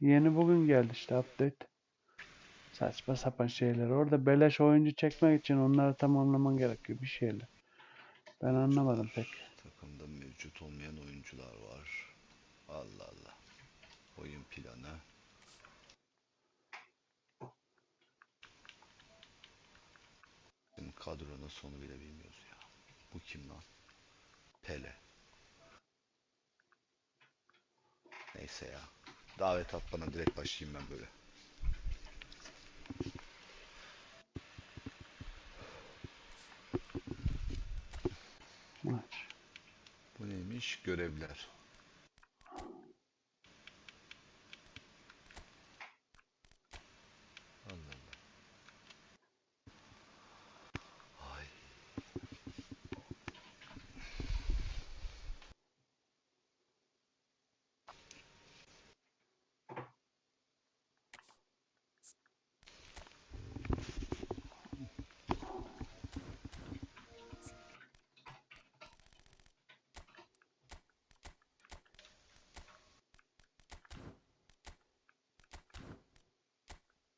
Yeni bugün geldi işte update. Saçma sapan şeyler. Orada beleş oyuncu çekmek için onları tamamlaman gerekiyor bir şeyler. Ben anlamadım pek. Takımda mevcut olmayan oyuncular var. Allah Allah. Oyun planı. Bizim kadronun sonu bile bilmiyoruz ya. Bu kim lan? Pele. Neyse ya. Davet at bana, direkt başlayayım ben böyle. Maç. Bu neymiş? Görevler. Allah Allah. Ay.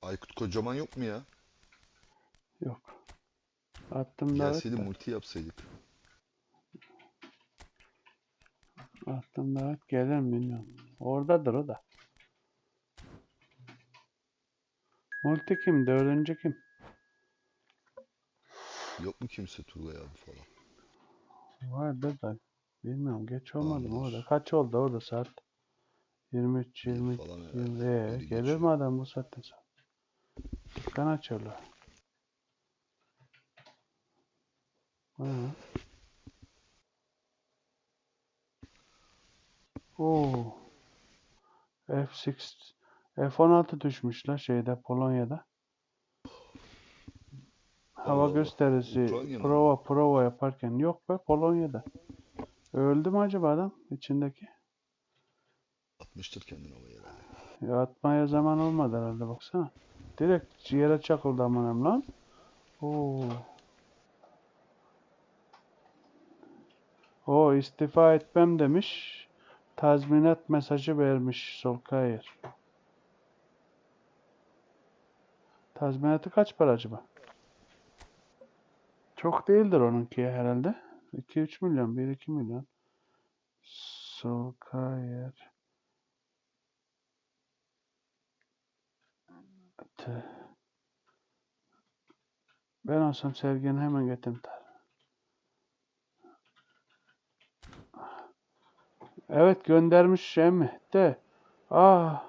Aykut Kocaman yok mu ya? Yok. Attım davet Gelseydi de. multi yapsaydık. Attım davet gelir mi bilmiyorum. Oradadır o da. Multi kim? Dördüncü kim? Yok mu kimse, Turgay abi falan? Vardır da. Bilmiyorum. Geç olmadı mı orada? Anlar. Kaç oldu orada saat? 23, Bir 20, falan herhalde. 20. Biri Gelir mi geçiyor. adam bu saatten sonra? Dükkan açıyorlar. Hı. Oo. F6 F16 düşmüş la şeyde Polonya'da. Hava Allah Allah. gösterisi Ukrayna'nın mı? prova yaparken yok be Polonya'da. Öldü mü acaba adam içindeki? Atmıştır kendini havaya herhalde. Ya atmaya zaman olmadı herhalde baksana. Direkt yere çakıldı aman lan. Oo. O istifa etmem demiş. Tazminat mesajı vermiş Solskjaer. Tazminatı kaç para acaba? Çok değildir onunki herhalde. 2-3 milyon, 1-2 milyon. Solskjaer. Ben olsam Sergen'i hemen getirdim. Evet göndermiş şey mi? De. Ah.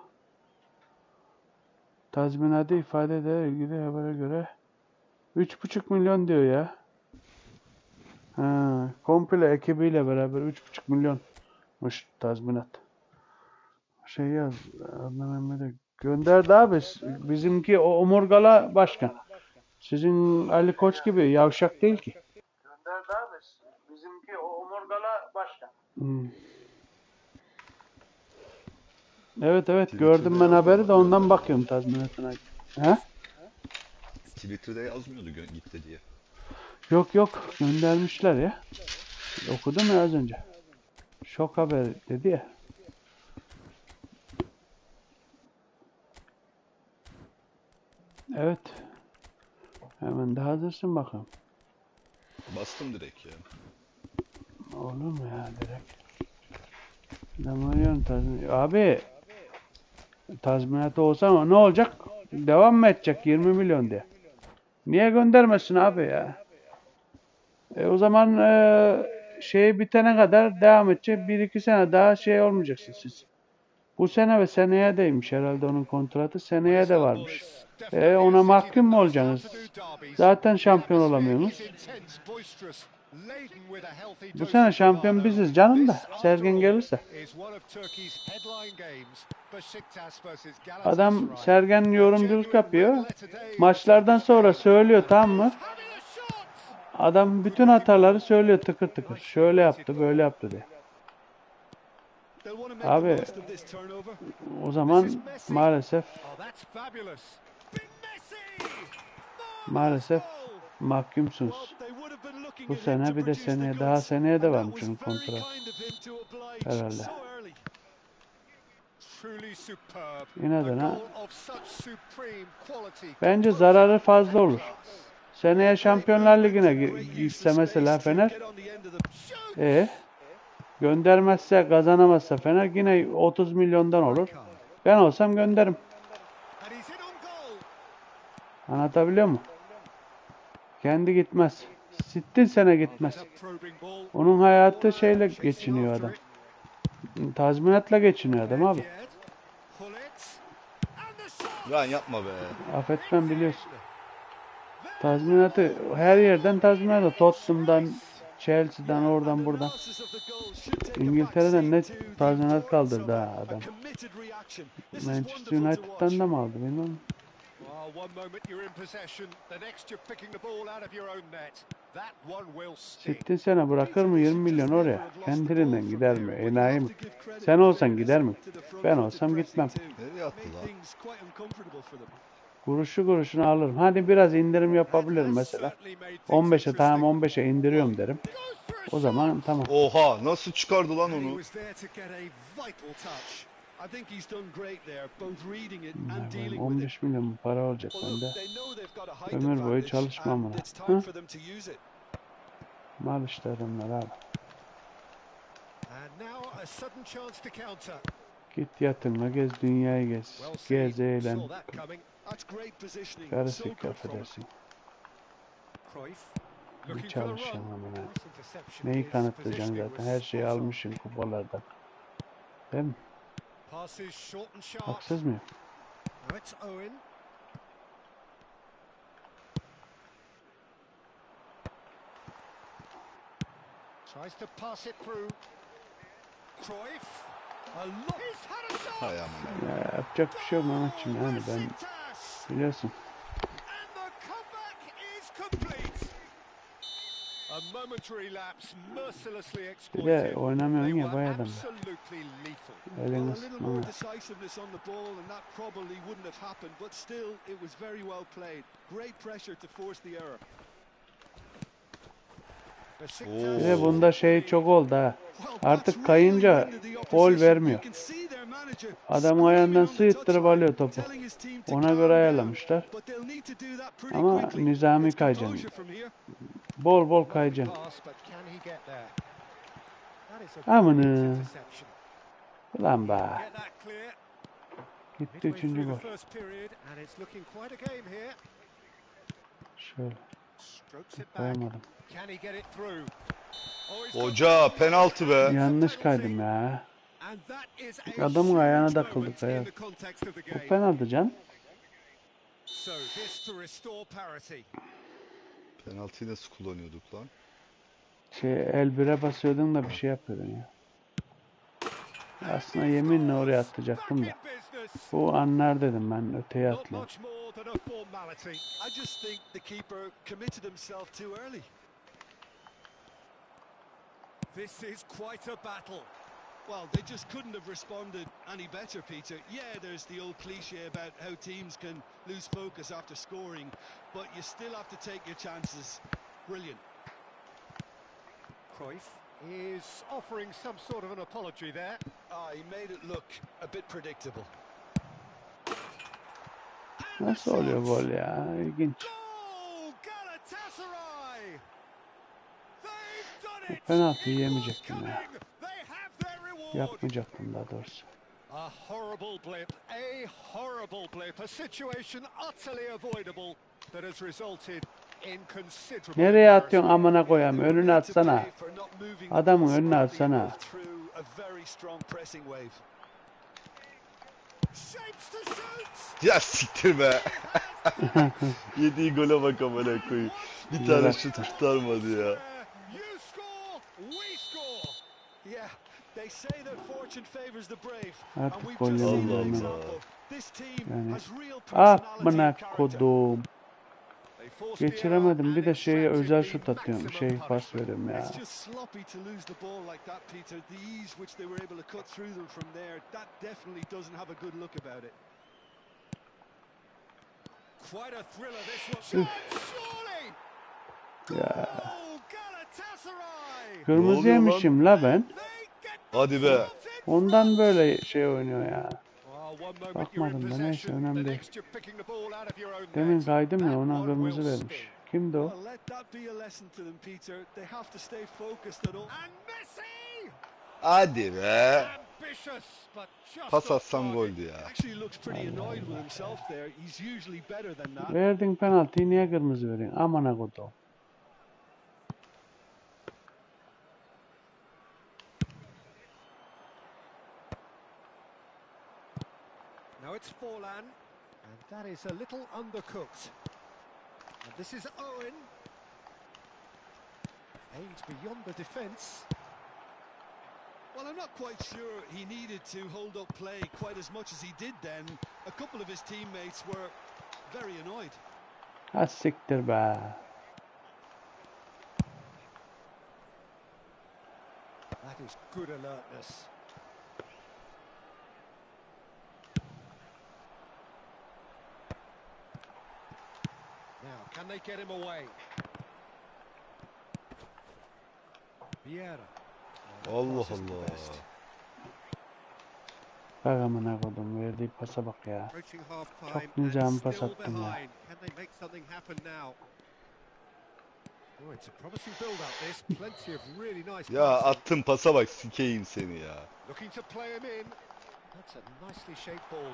Tazminatı ifade eder ilgili habere göre 3,5 milyon diyor ya. Ha, komple ekibiyle beraber 3,5 milyonmuş tazminat. Şey yaz. Adnan gönderdi abi. Bizimki o omurgala başkan. Sizin Ali Koç gibi yavşak değil ki. Gönderdi abi. Bizimki o omurgala başkan. Evet evet Twitter'da gördüm ben haberi de yazmıyorlar ondan gönderdi diye. bakıyorum tazminatına. He? Twitter'da yazmıyordu gitti diye. Yok yok göndermişler ya. Okudum ya az önce. Şok haber dedi ya. Evet. Hemen de hazırsın bakalım. Bastım direkt ya. Olur mu ya direkt? Damarıyorum tazminat. Abi tazminatı olsa ama ne olacak? Devam mı edecek 20 milyon diye. Niye göndermesin abi ya? O zaman şey bitene kadar devam edecek. 1-2 sene daha şey olmayacaksın siz. Bu sene ve seneye deymiş herhalde onun kontratı. Seneye de varmış. Ona mahkum mu olacaksınız? Zaten şampiyon olamıyorsunuz. Bu sene şampiyon biziz canım da. Sergen gelirse. Adam Sergen yorumculuk yapıyor. Maçlardan sonra söylüyor tamam mı? Adam bütün hataları söylüyor tıkır tıkır. Şöyle yaptı böyle yaptı diye. Abi o zaman maalesef mahkumsunuz. Bu sene bir de seneye daha seneye de varmış onun kontratı herhalde. İnadına. Bence zararı fazla olur. Seneye Şampiyonlar Ligi'ne gitse mesela Fener. Göndermezse, kazanamazsa Fener yine 30 milyondan olur. Ben olsam gönderirim. Anlatabiliyor muyum? Kendi gitmez. Sittin sene gitmez. Onun hayatı şeyle geçiniyor adam. Tazminatla geçiniyor adam abi. Lan yapma be. Affetmem biliyorsun. Tazminatı her yerden tazminatı. Tottenham'dan, Chelsea'den, oradan buradan. İngiltere'den ne tazminat kaldırdı ha adam. Manchester United'dan da mı aldı bilmem. Sittin sene bırakır mı 20 milyon oraya? Kendiliğinden gider mi? Enayi mi? Sen olsan gider mi? Ben olsam gitmem. Nereye attı lan? Kuruşu kuruşuna alırım. Hadi biraz indirim yapabilirim mesela. 15'e tamam 15'e indiriyorum derim. O zaman tamam. Oha nasıl çıkardı lan onu? 15 milyon para olacak bende. Ömür boyu çalışmam buna. Mal işte adamlar abi. Git yatınla gez dünyayı gez. Gez eğlen. Karısık affedersin. Bir çalışacağım amına. Neyi kanıtlayacaksın zaten? Her şeyi almışsın kupalardan. Değil mi? Haksız mıyım? Ya, yapacak bir şey yok Mehmetciğim yani ben biliyorsun. Bir de oynamıyorsun ya bayağı adam. Elini ısıtmama. Bir de bunda şey çok oldu ha. Artık kayınca gol vermiyor. Adamın ayağından sıyıttırıp alıyor topu. Ona göre ayarlamışlar. Ama nizami kayacaksın. Bol bol kayacaksın. Amına. Ulan be. Gitti 3. gol. Şöyle. Koyamadım. Hoca penaltı be. Yanlış kaydım ya. Adamın ayağına takıldık ya. Bu penaltı can. Penaltıyı nasıl kullanıyorduk lan? El bire basıyordun da bir şey yapıyordun ya. Aslında yeminle oraya atacaktım da. Bu anlar dedim ben öteye atlayayım. This is quite a battle. Well, they just couldn't have responded any better, Peter. Yeah, there's the old cliche about how teams can lose focus after scoring, but you still have to take your chances. Brilliant. Cruyff is offering some sort of an apology there. He made it look a bit predictable. Nasıl oluyor gol ya? İlginç. Penaltıyı yemeyecektim ya. Yapmayacaktım daha doğrusu. A horrible blip, a horrible blip, a situation utterly avoidable that has resulted in considerable. Nereye atıyorsun amına koyayım? Önüne atsana. Adamın önüne atsana. Ya siktir be. Yediği gole bak amına koyayım. Bir tane şut kurtarmadı ya. Artık gol yemem. Yani amına kodum. Geçiremedim. Bir de şeye özel şut atıyorum. Şey pas veriyorum ya. Ya. Kırmızı yemişim la ben. Hadi be. Ondan böyle şey oynuyor ya. Bakmadım da neyse önemli değil. Demin kaydım ya ona kırmızı vermiş. Kimdi o? Well, let that be a lesson to them, Peter. They have to stay focused at all. And Messi! Hadi be. Ambitious, but just Pas off atsam target. goldü ya. Actually looks pretty annoyed with himself there. He's usually better than that. Verdin penaltıyı niye kırmızı veriyorsun? Amına kodum. Now it's Forlan, and that is a little undercooked. And this is Owen. Aims beyond the defence. Well, I'm not quite sure he needed to hold up play quite as much as he did then. A couple of his teammates were very annoyed. Ha siktir be. That is good alertness. Now, can they get him away? Vieira. Allah Crosses the Allah. best. Bak amına kodum verdiği pasa bak ya. Approaching half time Çok and nizam pas still attım ya. behind. Can they make something happen now? Oh, it's a promising build-up. This plenty of really nice. Ya passing. attın pasa bak sikeyim seni ya. Looking to play him in. That's a nicely shaped ball.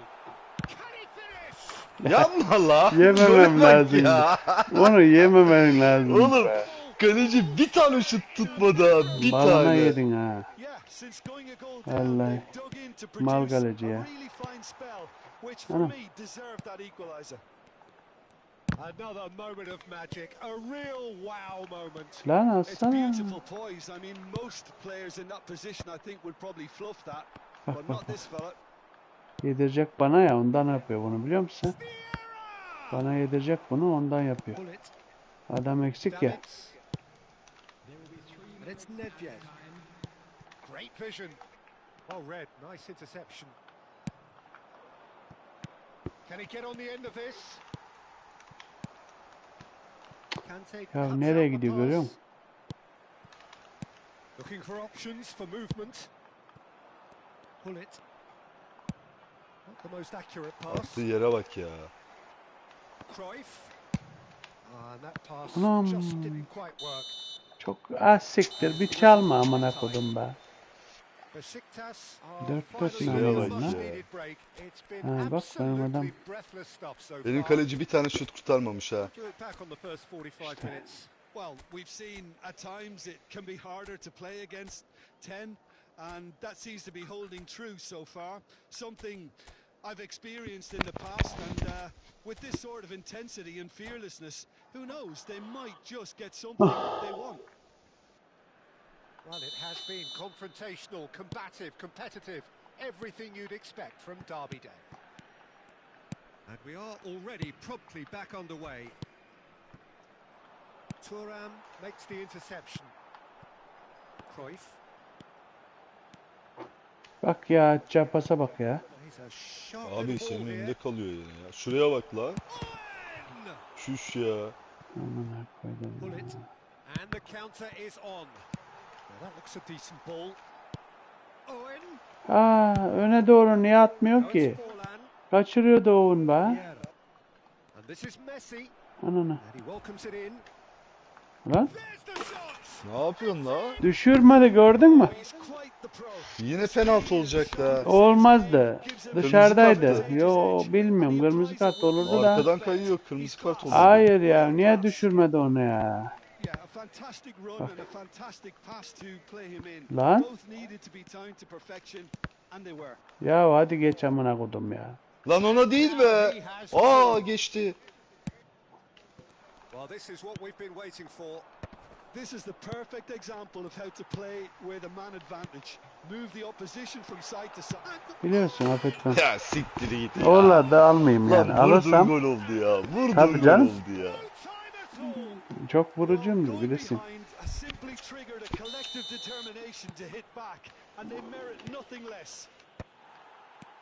Can he finish? Yapma la. Yememem Gole bak lazım. ya. Onu yememen lazım. Oğlum be. kaleci bir tane şut tutmadı ha. Bir Balına tane. yedin ha. Yeah, since going a goal down, Vallahi. they've dug in to Mal produce a kaleci ya. really fine spell, which for Ana. me deserved that equaliser. Another moment of magic. A real wow moment. Lan It's atsana. beautiful poise. I mean, most players in that position, I think, would probably fluff that, but not this fella. Yedirecek bana ya ondan yapıyor bunu biliyor musun? Bana yedirecek bunu ondan yapıyor. Pull it. Adam eksik ya. Davids. And it's Nedved. Great vision. Well read. Nice interception. Can he get on the end of this? Kante Ya cuts nereye out the gidiyor görüyor pass. musun? Looking for options for movement. Pull it. Not the most accurate pass. Attığı yere bak ya. Cruyff. And that pass Anam. just didn't quite work. Çok siktir bir çalma amına kodum be. Besiktas Dört are dört finally Şuraya getting bak a much ya. needed break. It's been Ha, bak benim adam. absolutely breathless stuff so Benim far. kaleci bir tane şut kurtarmamış ha. Do it back on the first 45 minutes. Well, we've seen at times it can be harder to play against 10, and that seems to be holding true so far. Something I've experienced in the past, and with this sort of intensity and fearlessness, who knows, they might just get something they want. Well, it has been confrontational, combative, competitive. Everything you'd expect from Derby Day. And we are already promptly back underway. Thuram makes the interception. Cruyff. Bak ya atacağı pasa bak ya. He's a sharp Abi little senin ball önünde here. kalıyor yine ya. Şuraya bak la. Owen! Şuş ya. Amına koydum. Pull it. And the counter is on. Now that looks a decent ball. Owen. Öne doğru niye atmıyor Now ki? it's Forlan. Kaçırıyor da Oğun be. Vieira. And this is Messi. Ananı. And he welcomes it in. Lan There's the shot! Ne yapıyorsun la? düşürmedi gördün mü? He's quite the pro. Yine penaltı olacak da. Olmazdı. Dışarıdaydı. karttı. Yo bilmiyorum kırmızı kart olurdu da. Arkadan kayıyor. Kırmızı kart oldu. Hayır ya niye düşürmedi onu ya? Yeah, a fantastic run and a fantastic pass to play him in. Lan. Both needed to be timed to perfection, and they were. Ya hadi geç amına kodum ya. Lan ona değil be. Geçti. Well, this is what we've been waiting for. This is the perfect example of how to play with a man advantage. Move the opposition from side to side. Biliyorsun affetmem. Ya siktir git ya. Ola da almayayım yani. Lan vurdun Alırsam gol oldu ya. Vurdun Tabii gol canım. oldu ya. No time at all. çok vurucumdur Going bilirsin. behind simply triggered a collective determination to hit back, and they merit nothing less.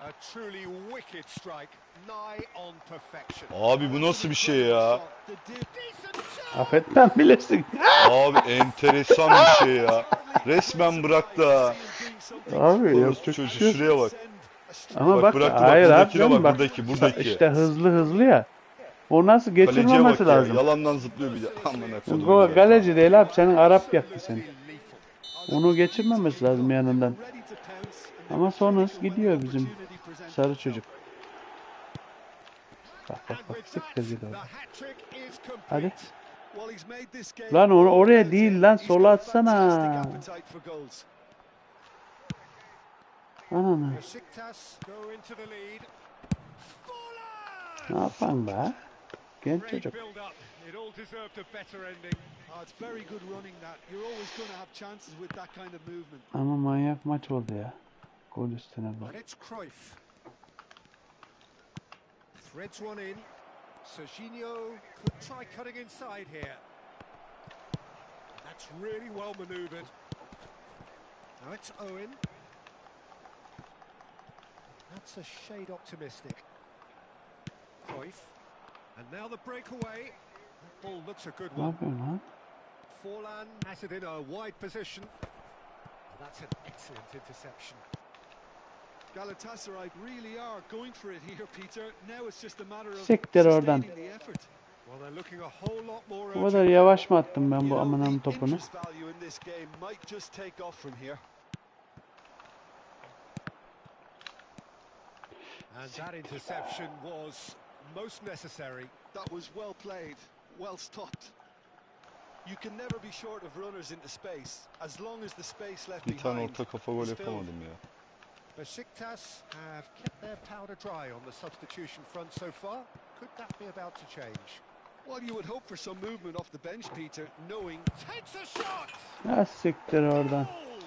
A truly wicked strike, nigh on perfection. Abi bu nasıl bir şey ya? The dip. Decent shot! Affetmem bilirsin. Abi enteresan bir şey ya. Resmen bıraktı ha. Abi Orası yapacak bir çocuğu şey yok. şuraya bak. Ama Bak bak bıraktı, bak hayır abi buradakine canım bak, bak buradaki. işte hızlı ya. O nasıl Kaleciye geçirmemesi bak ya. lazım. Yalandan zıplıyor bir de. Aman kodumun O evladı. kaleci değil abi senin Arap yaktı seni. Onu geçirmemesi lazım yanından. Ama son hız gidiyor bizim sarı çocuk. Bak siktir git orada. Hadi. Lan onu oraya değil lan sola atsana. Ananı. Ne yapan be? Genç çocuk. Ama manyak maç oldu ya. Gol üstüne bak. Threads one in. Serginho could try cutting inside here. That's really well manoeuvred. Now it's Owen. That's a shade optimistic. Cruyff. And now the breakaway. That ball looks a good Ne one. yapıyorsun lan? Forlan has it in a wide position. That's an excellent interception. Galatasaray really are going for it here, Peter. Now it's just a matter of Siktir oradan. sustaining the effort. Well, they're looking a whole lot more Bu kadar urgent. yavaş mı attım ben bu You know, amanın the topunu? interest value in this game might just take off from here. And that interception was most necessary. That was well played, well stopped. You can never be short of runners into space, as long as the space left Bir tane behind orta kafa gol is filled. yapamadım ya. Besiktas have kept their powder dry on the substitution front so far. Could that be about to change? Well, you would hope for some movement off the bench, Peter, knowing... Takes a shot! Ya siktir oradan. Goal!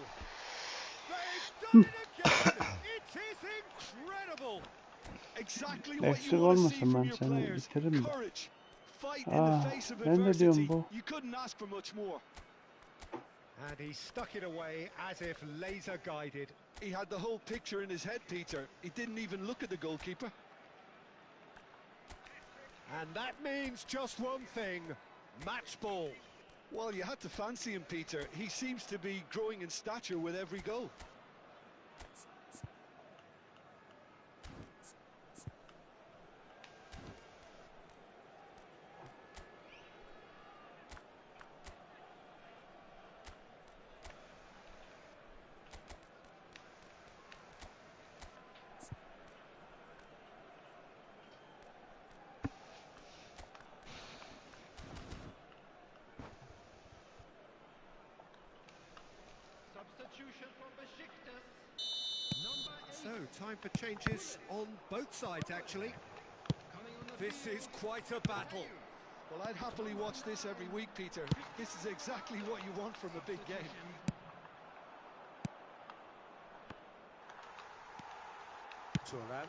They've done it again! It is incredible! Exactly what Eksik you want to see olmasın from ben your seni players. bitiririm de. Courage, fight in the face of Ben de diyorum adversity. bu. You couldn't ask for much more. And he stuck it away as if laser guided. He had the whole picture in his head, Peter. He didn't even look at the goalkeeper. And that means just one thing, match ball. Well, you had to fancy him, Peter. He seems to be growing in stature with every goal. So, time for changes on both sides, actually. This is quite a battle. Well, I'd happily watch this every week, Peter. This is exactly what you want from a big game. Turan.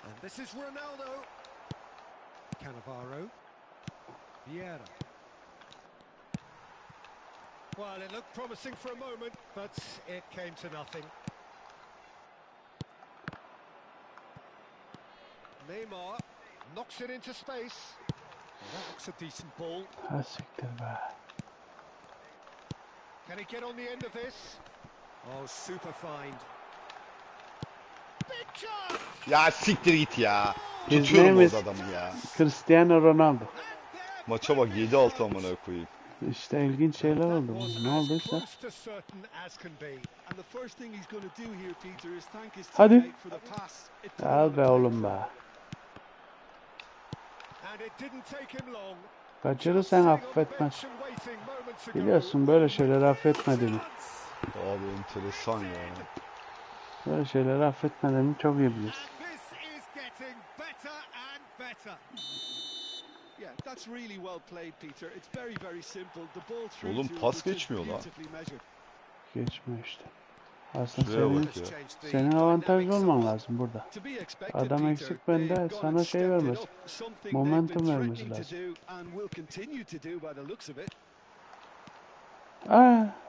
And this is Ronaldo. Cannavaro. Vieira. Well, it looked promising for a moment, but it came to nothing. Neymar knocks it into space. That looks a decent ball. Ha siktir be. Can he get on the end of this? Oh, super find. Big chance! Ya siktir git ya. His Tutuyorum name is orada adamı ya. Cristiano Ronaldo. Maça bak 7-6 amına koyayım. İşte ilginç şeyler oldu. Ne olduysa. Close to certain as can be. And the first thing he's going to do here, Peter, is thank his Hadi. teammate for the pass. It put him on Al the be back oğlum foot. be. And it didn't take him long. Kaçırırsan affetmez. Biliyorsun böyle şeyleri affetmediğimi. Abi enteresan ya. Böyle şeyleri affetmediğimi çok iyi bilirsin. This is getting better and better. Yeah, that's really well played, Peter. It's very, very simple. The ball through Oğlum to him pas was just geçmiyor lan. beautifully measured. Geçmiyor işte. Aslında Şuraya senin, bak ya. senin avantajlı olman lazım burada. To be expected, Adam Peter. eksik bende, They've gone sana and şey stepped it vermez. up. Something Momentum they've been vermesi threatening to lazım. do and will continue to do by the looks of it.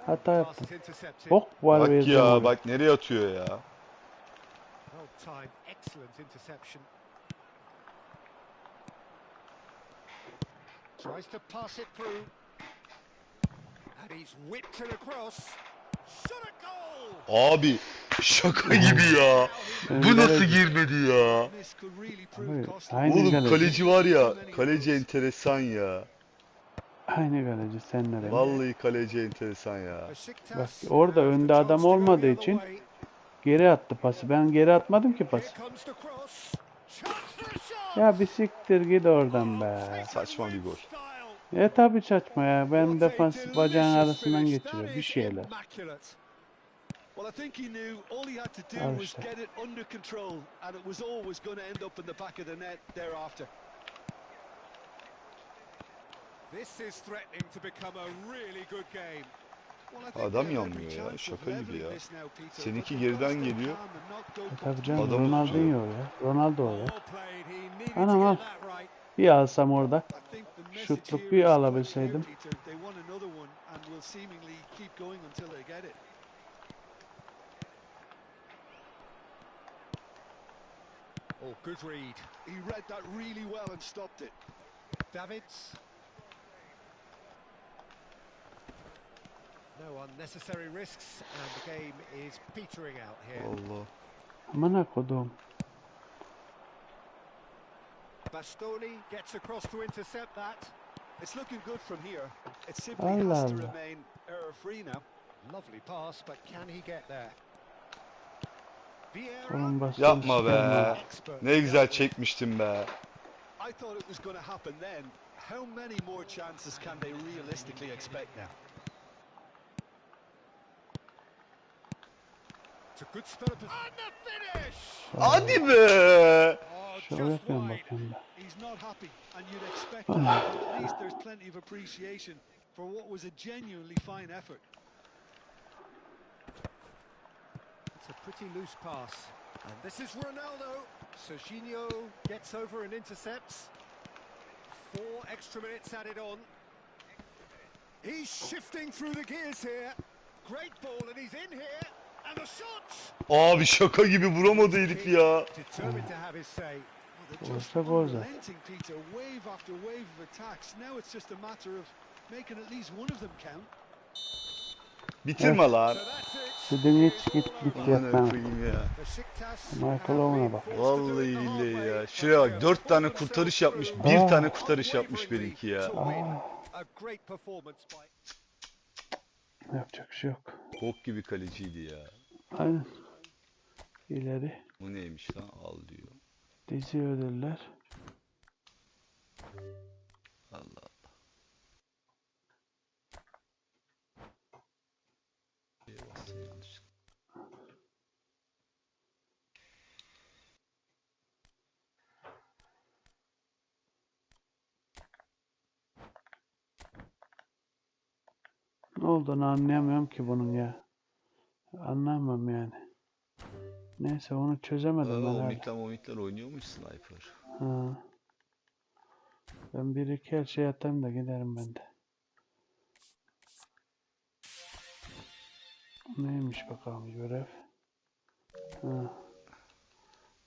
Hata Pass yaptım. is intercepted. Bok var Bak vereceğim ya ona. bak nereye atıyor ya. Well timed, excellent interception. Tries to pass it through. And he's whipped it across. Shot a goal! Abi Şaka gibi ya. Bu nasıl girmedi ya? Miss could really prove Abi, costly. aynı Oğlum kaleci. kaleci var ya. Kaleci enteresan ya. Aynı kaleci sen ne demek? Vallahi kaleci enteresan ya. Bak Besiktas orada have the önde adam chance to go olmadığı the other için way. geri attı pası. Ben geri atmadım ki Here pası. comes the cross. Chance for a shot. Ya bir siktir git oradan Oh, be. taken Saçma bir with gol. style. Tabi saçma ya. Ben What a defans bacağın delicious arasından finish. That geçiriyor. Bir is şeyler. immaculate. Well, I think he knew all he had to Al do was işte. get it under control, and it was always going to end up in the back of the net thereafter. This is threatening to become a really good game. Well, I think Adam they have every yanmıyor ya. chance of Şaka gibi leveling ya. this now, Peter, but Seninki they've got to geriden stay geliyor. calm and not go Tabii canım completely Adamı off tutuyor. Ronaldinho o ya. Ronaldo o ya. Well played. He needed Anam to al. get that right. Bir alsam orada. I think the message Şutluk here bir is quite clear, alabilseydim. Peter. They want another one and will seemingly keep going until they get it. Oh, good read. He read that really well and stopped it. Davids. No unnecessary risks, and the game is petering out here. Allah. Amına kodum. Bastoni gets across to intercept that. It's looking good from here. It simply Allah has to Allah. remain error-free now. Lovely pass, but can he get there? Vieira. Onun basını Yapma sikerim ha. be. Ne güzel çekmiştim be. I thought it was going to happen then. How many more chances can they realistically expect now? It's a good spell of... And the finish! Hadi be. Oh, Şöyle just yapıyorum wide. bakayım da. He's not happy, and you'd expect that, but at least there's plenty of appreciation for what was a genuinely fine effort. It's a pretty loose pass. And this is Ronaldo. Serginho gets over and intercepts. 4 extra minutes added on. He's shifting through the gears here. Great ball, and he's in here. And the shot! Abi şaka gibi vuramadı herif ya. Determined to have his say. Well, they're just Olsa gol zaten. unrelenting, Peter. Wave after wave of attacks. Now it's just a matter of making at least one of them count. Bitirme lan. So that's it. Sidin hiç git Aman yapma. koyayım ya. Besiktas Michael have Owen'a been bak. forced to do Vallahi it the hard billahi way, ya. but Şuraya bak they 4 pull tane themselves kurtarış yapmış. through 1 Aa. tane kurtarış yapmış unwaveringly benimki ya. to win. Aa. A great performance by... Yapacak bir şey yok. Bok gibi kaleciydi ya. Aynen. İleri. Bu neymiş lan? Al diyor. Dizi ödüller. Allah. Şeye bastım yanlışlıkla. Ne olduğunu anlayamıyorum ki bunun ya. Anlamam yani. Neyse onu çözemedim ben hala. Omitler oynuyormuş sniper. Ha. Ben bir iki her şey atayım da giderim ben de. Neymiş bakalım görev. Ha.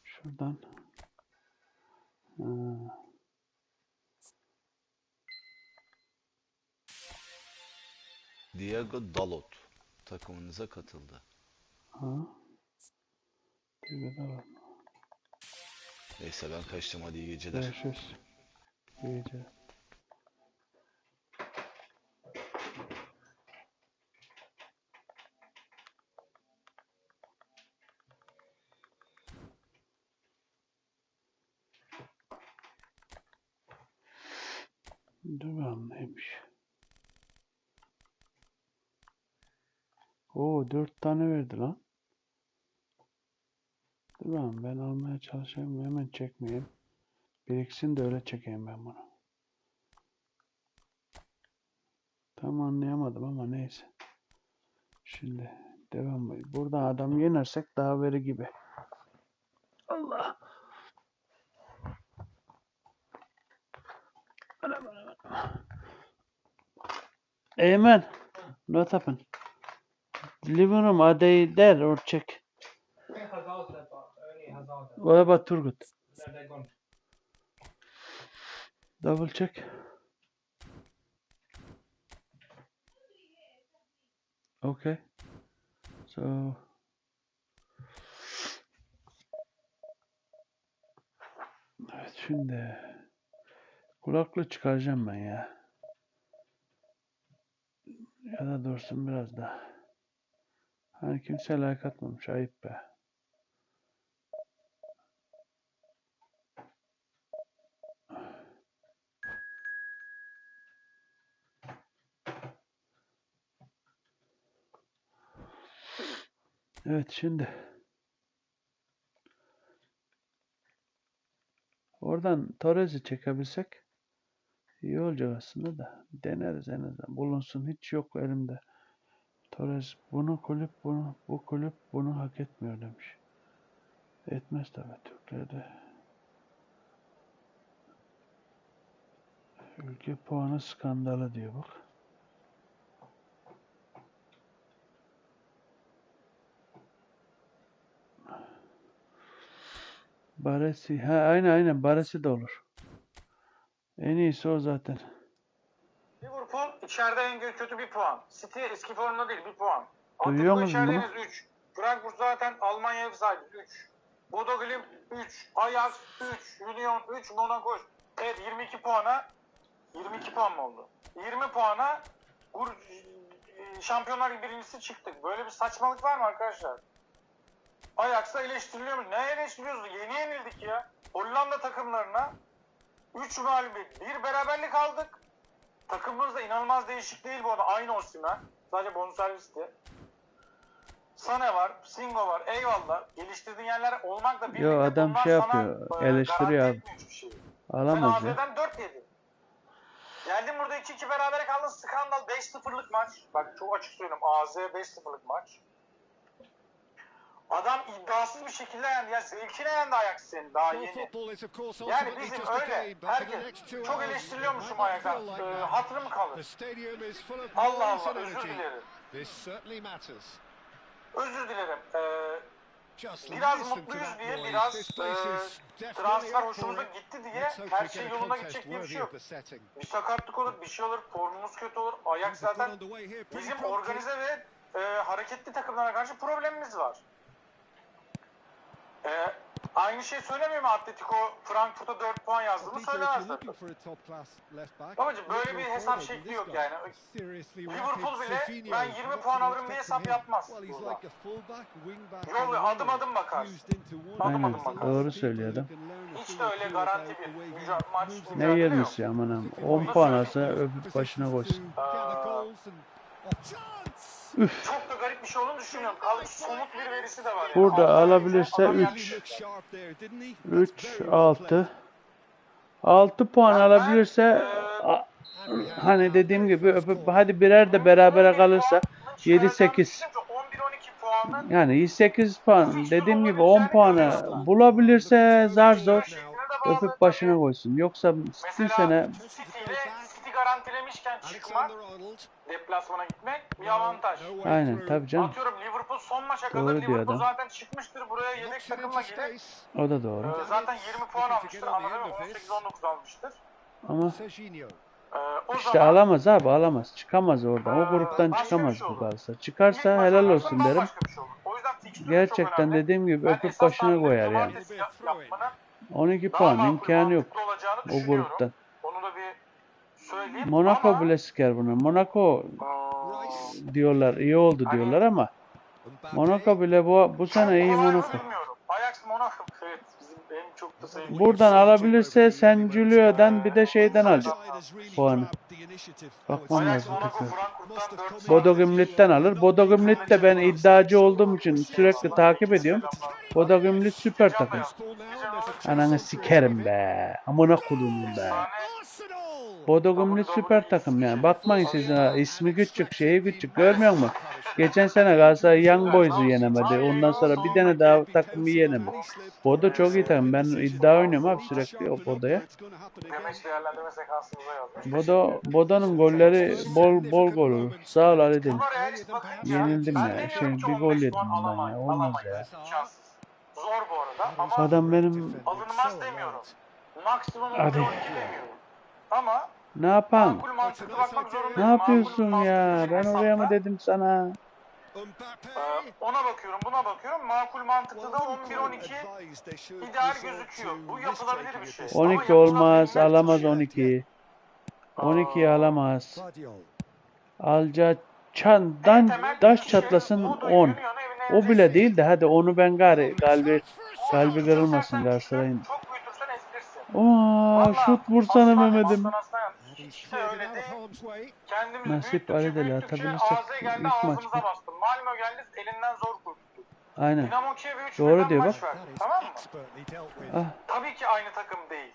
Şuradan. Ha. Diego Dalot takımınıza katıldı. Ha. Bir de var. Neyse ben kaçtım, hadi iyi geceler. Görüşürüz. İyi geceler. Dur bakalım neymiş. Oo 4 tane verdi lan. Dur bakalım ben almaya çalışayım, hemen çekmeyeyim. Biriksin de öyle çekeyim ben bunu. Tam anlayamadım ama neyse. Şimdi devam. Burada adam yenersek daha veri gibi. Allah. Anam, anam, anam. Hey man, what happened? Living room, are they there or check? What about Turgut? Double check. Okay. So Şimdi kulaklığı çıkaracağım ben ya. Ya da dursun biraz daha. Hani kimse like atmamış. Ayıp be. Evet şimdi. Oradan Torres'i çekebilsek iyi olacak aslında da. Deneriz en azından. Bulunsun. Hiç yok elimde. Torres bunu kulüp bunu, bu kulüp bunu hak etmiyor demiş. Etmez tabii Türklerde. Ülke puanı skandalı diyor bak. Baresi. Ha aynen Baresi de olur. En iyisi o zaten. Liverpool içeride en kötü bir puan. City eski formda değil, bir puan. Duyuyor Atletico musun bunu? içerideyiz 3. Frankfurt zaten Almanya ev sahibi 3. Bodo Glimt 3. Ajax 3. Union 3. Monaco 3. Evet 22 puana 22 puan mı oldu? 20 puana Şampiyonlar Ligi birincisi çıktık. Böyle bir saçmalık var mı arkadaşlar? Ajax'la eleştiriliyor mu? Ne eleştiriyoruz? Yeni yenildik ya. Hollanda takımlarına 3 mağlubiyet, 1 beraberlik aldık. Takımımız da inanılmaz değişik değil bu arada. Aynı Osimhen. Sadece bonservisti. Sane var, Singo var. Eyvallah. Geliştirdiğin yerler olmakla birlikte Yo adam bunlar şey sana yapıyor. Eleştiriyor abi. hiçbir şey. Sen Alamaz ya. AZ'den 4 yedin. Geldin burada 2-2 berabere kaldın. Skandal 5-0'lık maç. Bak çok açık söylüyorum. AZ 5-0'lık maç. Adam iddiasız bir şekilde yendi. Ya zevkine yendi Ajax senin daha yeni. Yani bizim öyle herkes çok eleştiriliyormuşum Ajax'tan. Hatırı mı kalır? Allah Allah özür dilerim. Özür dilerim. Biraz mutluyuz diye, biraz transfer hoşumuza gitti diye her şey yoluna gidecek diye bir şey yok. Bir sakatlık olur, bir şey olur, formumuz kötü olur. Ajax zaten bizim organize ve hareketli takımlara karşı problemimiz var. Aynı şey söylemiyor mu Atletico Frankfurt'a 4 puan yazdığını söylemezler. Babacım böyle bir hesap şekli yok yani. Liverpool bile ben 20 puan alırım diye hesap yapmaz. Yol adım adım bakar. Adım Aynen adım bakar. doğru söylüyor adam. Hiç de öyle garanti bir maç Ne mücadele yok. 20'si aman aman. 10 puan alsa öpüp başına koysun. Çok da garip bir şey olduğunu düşünüyorum. Somut bir verisi de var. Yani. Burada alabilirse Adam 3. 3, 6. 6 puan alabilirse hani dediğim gibi öpüp hadi birer de berabere kalırsa 7-8. 11-12 puanın Yani 8 puan dediğim gibi 10 puanı bulabilirse zar zor öpüp başına koysun. Yoksa bütün sene City garantilemişken çıkmak, deplasmana gitmek bir avantaj. aynen tabii canım. Atıyorum Liverpool son maça kadar Doğru diyor Liverpool adam. zaten çıkmıştır buraya yedek takımla gelir. O da doğru. Zaten 20 puan almıştır anladın mı? 18-19 almıştır. Ama O işte zaman alamaz abi alamaz. Çıkamaz oradan. O gruptan başka bir çıkamaz şey bu olur. kalsa. İlk Çıkarsa maç helal olursa olsun derim. bambaşka bir şey olur. O yüzden fikstürü çok Gerçekten önemli. dediğim gibi Ben öpüp esas başına tahminim koyar yani. cumartesi yapmanın 12 daha puan makul, imkanı yok mantıklı olacağını o düşünüyorum. gruptan. Onu da bir söyleyeyim Monaco ama bile siker bunu. Monaco diyorlar iyi oldu diyorlar ama Monaco bile bu sene iyi kolay mı Monaco. bilmiyorum. Ajax Monaco evet bizim en çok da sevdiğimiz. Buradan alabilirse San Giulio'dan bir de şeyden alacak puanı. Bakmam Ajax lazım Monaco tekrar. Frankfurt'tan 4 Bodo Glimt'ten alır. Bodo Glimt de ben iddiacı olduğum için sürekli takip ediyorum. Bodo Glimt süper takım. Ananı sikerim be. Amına kodumun be. Bodo Glimt süper takım yani. Bakmayın siz ha. İsmi küçük, şeyi küçük. Görmüyor musun? Geçen sene Galatasaray Young Boys'u yenemedi. Ondan sonra bir tane daha takımı yenemedi. Bodo çok iyi takım. Ben iddia oynuyorum abi sürekli o Bodo'ya. Demeç değerlendirme sekansımıza yazmış. Bodo'nun golleri bol gol olur. Sağ ol Ali dedim. Buna realist bakınca Yenildim ben ya. demiyorum ki Bir 15 gol yedim puan bundan alamayız. ya. Olmaz ya. Şanssız. Zor bu arada ama Adam benim alınmaz demiyorum. Maksimum Hadi. 12 demiyorum. Ama ne yapan? makul mantıklı bakmak zorundayız. Ne yapıyorsun Makul, ya? mantıklı bir Ben oraya mı hesapla dedim sana? Ona bakıyorum, buna bakıyorum. Makul mantıklı da 11-12 ideal gözüküyor. Bu yapılabilir bir şey. 12 Ama olmaz, yapılan alamaz bilmem 12. 12'yi alamaz. Guardiola. Alca en çandan temel taş şey, çatlasın Bodo'yu 10. Union'u evine O bile yeneceksin. değil de hadi onu ben gari kalbi Küçülsen kırılmasın sen Galatasaray'ın. küçülür, çok büyütürsen ezilirsin. Aa, şut vursana Mehmet'im. Aslan. And he's Hiç de cleared öyle him out of değil. harm's way. Kendimizi Nasip Ali Deli büyüttükçe atabilirsek ağza geldi ilk maç ağzımıza bu. bastı. Malmö geldi elinden zor kurtuldu. Aynen. Dinamo Kiev'e 3 Doğru birden diyor maç bak. verdi. That is Tamam mı? expertly dealt with. Ah, Tabii ki aynı takım değil.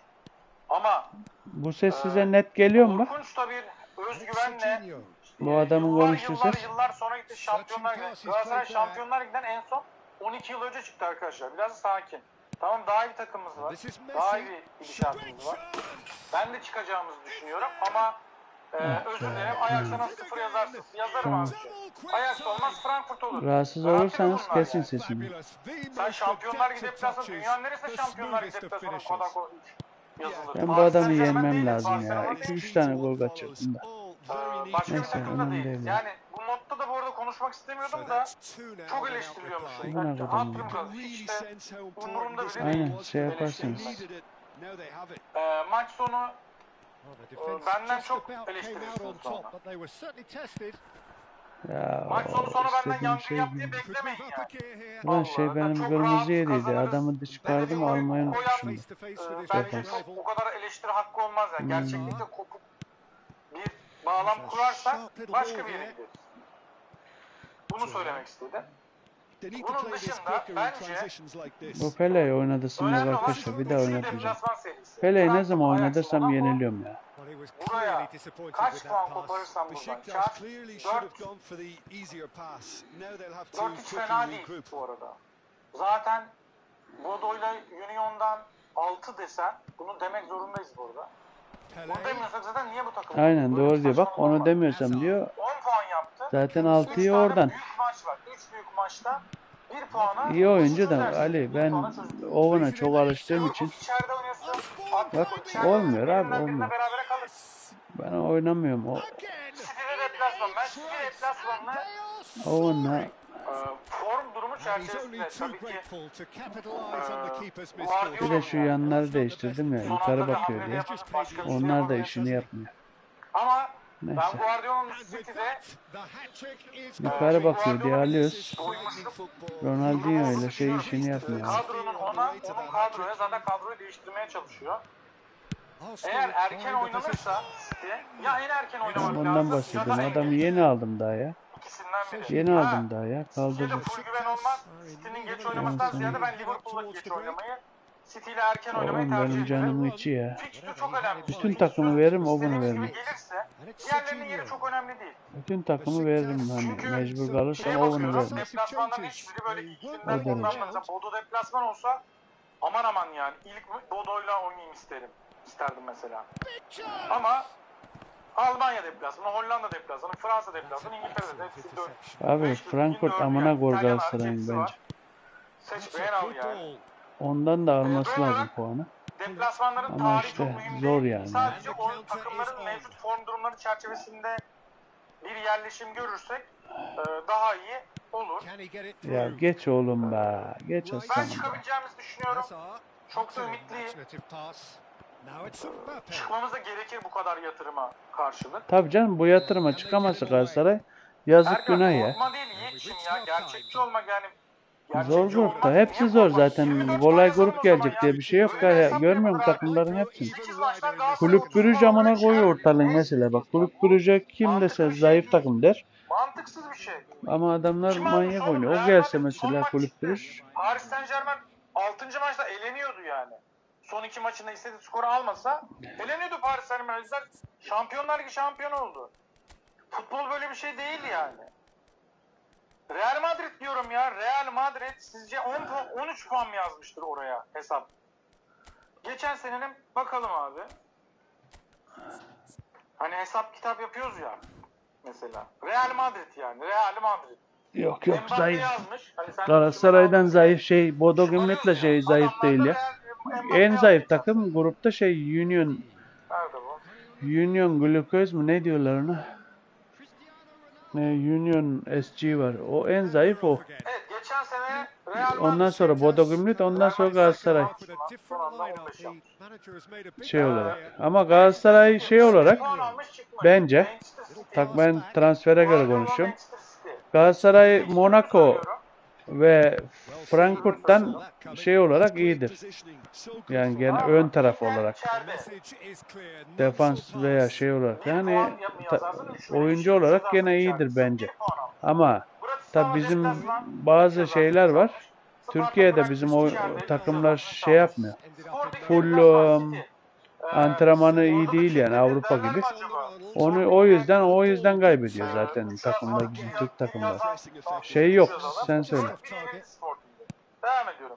Ama bu ses size net geliyor mu? korkunç da bir And it's özgüvenle Jorginho. Bu adamın yıllar konuştuğu ses. sonra gitti Şampiyonlar Ligi'ne. Galatasaray Şampiyonlar Ligi'nden en son 12 yıl önce çıktı arkadaşlar. Biraz sakin. Tamam daha iyi bir takımımız var. This is Daha iyi Messi. bir gidişatımız var. Ben de çıkacağımızı düşünüyorum ama özür dilerim. Ajax'a 0 yazarsın. Yazarım abi. Ajax olmaz Frankfurt olur. Rahatsız Garanti olursanız bunlar kesin yani. sesini. Sen Şampiyonlar Ligi deplasmanı, dünyanın neresinde Şampiyonlar Ligi deplasmanı bu kadar yazılır? Ben bu Paris adamı Saint-Germain yenmem değiliz, lazım ya. Barcelona 2-3 değiliz. tane gol kaçırdım da. Başka bir Neyse, takım da önemli değiliz. değil ya. Yani bu modda da bu arada konuşmak istemiyordum da çok eleştiriliyormuşum. Buna Yani kadar hatırım ya. kaldı. Hiç de umurumda bile Aynen, değil. şey yaparsınız. Maç sonu Well, the defence benden just çok about came out on eleştiriyorsunuz top, sonra. but they were certainly tested. Ya Maç sonu sonra benden istediğim yangın şey yap gibi. diye beklemeyin Move up yani. a gear here. Ulan şey Vallahi benim çok kırmızı rahat yediydi. kazanırız. Adamı çıkardım almayı unutmuşum. Face to face with his Bence great çok rival. o kadar eleştiri hakkı olmaz yani. Gerçeklikle kopuk bir bağlam That's a kurarsak sharp little başka ball bir yere here. gideriz. Bunu söylemek istedim. They need to Bunun play this dışında quicker in bence transitions like this. Bu Pele'yi oynadırsın bak Önemli olan arkadaşlar. Bir daha üçlü oynatacağım. deplasman serisi. Pele'yi ne Frankfurt, zaman Ajax, oynadırsam Monaco. yeniliyorum ya. Well, he was Buraya clearly disappointed kaç with puan that pass. koparırsam buradan Besiktas kar. clearly should have 4 gone for the easier pass. Now they'll have to 4 hiç quickly fena değil regroup. bu arada. Zaten Bodo'yla Union'dan 6 desen bunu demek zorundayız bu arada. Bunu Pele. demiyorsak zaten niye bu takım? Aynen Böyle bir doğru diyor. Bak saçmalık onu olmaz. demiyorsam diyor. 10 puan yaptı. Zaten 3 6'yı tane oradan. büyük maç var. 3 büyük maçta 1 puana İyi oyuncu da çözersin. Ali Bir ben puana çözersin. Owen'a çok alıştığım için İçeride oynuyorsun. bak içeride olmuyor abi oynuyorsun, olmuyor. berabere kalırsın. Ben oynamıyorum. O City'de deplasman. Ben City deplasmanla Owen'la form durumu And he's only çerçevesinde too tabii ki grateful to capitalise on the keeper's Guardiola misfortune. bir de şu yanları değiştirdim ya son yukarı anda bir bakıyor hamle diye. yapıp başka bir şey Onlar da yapamıyor. işini yapmıyor. Ama Neyse. ben Guardiola'nın And with City'de that, the hat-trick is Yukarı bakıyor diye alıyoruz. doymuşluk Ronaldinho ile şey düşünüyorum. işini yapmıyor. Kadronun onun kadroya zaten kadroyu değiştirmeye çalışıyor. Arsenal Eğer requiring erken the oynanırsa City ya en erken Ben oynamak bundan lazım. bahsediyorum. ya da en Adamı geç. yeni aldım daha ya. İkisinden biri. Yeni Ha, aldım daha ya. City'de Kaldırdım. full güven olmaz. City'nin geç oynamasından Evet, ziyade ben Liverpool'la geç oynamayı, City ile erken oynamayı Oğlum tercih benim ediyorum. canımın içi ya. Fikstür çok önemli. Bütün takımı veririm o bunu İstediğimiz gibi vermez. gelirse And it's diğerlerinin yeri Jorginho. çok önemli değil. Bütün takımı veririm hani Çünkü mecbur kalırsam şeye o bunu bakıyoruz, vermez. deplasmanların hiçbiri böyle O ilkinden derece. ondan mesela Bodo deplasman olsa aman aman yani ilk Bodo'yla oynayayım isterdim mesela. Ama Almanya deplasmanı, Hollanda deplasmanı, Fransa deplasmanı, İngiltere'de hepsi 4. Abi Frankfurt amına gol Galatasaray'ın bence. Seç beğen al yani. Ondan da alması lazım puanı. Deplasmanların Ama tarihi işte çok mühim zor değil. yani. Sadece o takımların mevcut form durumları çerçevesinde bir yerleşim görürsek daha iyi olur. Can he get it Ya through? geç oğlum be. Geç Ben aslanım be. çıkabileceğimizi düşünüyorum. Hazard. Çok da That's an ümitliyim. imaginative pass. Now it's Mbappe. Çıkmamız da gerekir bu kadar yatırıma karşılık. Tabii canım bu yatırıma çıkamazsa Galatasaray yazık günah ya. Korkma değil Yiğit'cim ya. Gerçekçi olmak yani. Zor Gerçekçi grupta. olmak Hepsi niye zor korkmak? zaten. 24 Kolay tane grup yazalım o gelecek zaman diye ya. bir şey yok. Öyle Ya, hesap görmüyor musun yapılır abi. takımların hepsini? 8 maçtan Galatasaray Kulüp 30 Brüj puan amına olarak koyuyor çıkar. ortalığı mesela. Bak Kulüp Brüj'e kim dese zayıf takım der. Mantıksız bir şey. Ama adamlar Kim almış manyak oğlum? oynuyor. O Real gelse Madrid son mesela maç Kulüp çıktı. Brüj. Paris Saint-Germain 6. maçta eleniyordu yani. Son 2 maçında istediği skoru almasa eleniyordu Paris Saint-Germain. Yüzden Şampiyonlar Ligi şampiyonu oldu. Futbol böyle bir şey değil yani. Real Madrid diyorum ya. Real Madrid sizce 13 puan mı yazmıştır oraya hesap? Geçen senenin bakalım abi. Hani hesap kitap yapıyoruz ya mesela. Real Madrid yani. Real Madrid. Yok yok Mbappe zayıf. yazmış. Hani sen Galatasaray'dan zayıf şey. Bodo şımarıyoruz Gimlet'le ya. şey zayıf değil Adamlar ya. da Mbappe En zayıf yazmış takım aslında. grupta şey Nerede bu? Union Gluköz mü ne diyorlar ona? Union SG var. O en zayıf o. Evet, geçen sene Real Ondan Madrid sonra Bodo Glimt, ondan sonra Galatasaray son anda 15 yapmış. şey olarak. Ama Galatasaray şey olarak Puan almış çıkmış. bence Manchester City. ben transfere göre Guardiola konuşuyorum. Manchester City. Galatasaray Şunu Monaco söylüyorum. ve Frankfurt'tan şey olarak iyidir. Yani gene ön taraf olarak. Defans veya şey olarak. Yani oyuncu olarak gene iyidir bence. Ama tabi bizim bazı şeyler var. Türkiye'de bizim o takımlar şey yapmıyor. Full antrenmanı iyi değil yani Avrupa gibi. O yüzden kaybediyor zaten takımlar, bizim Türk takımlar. Şey yok, sen söyle. Devam ediyorum.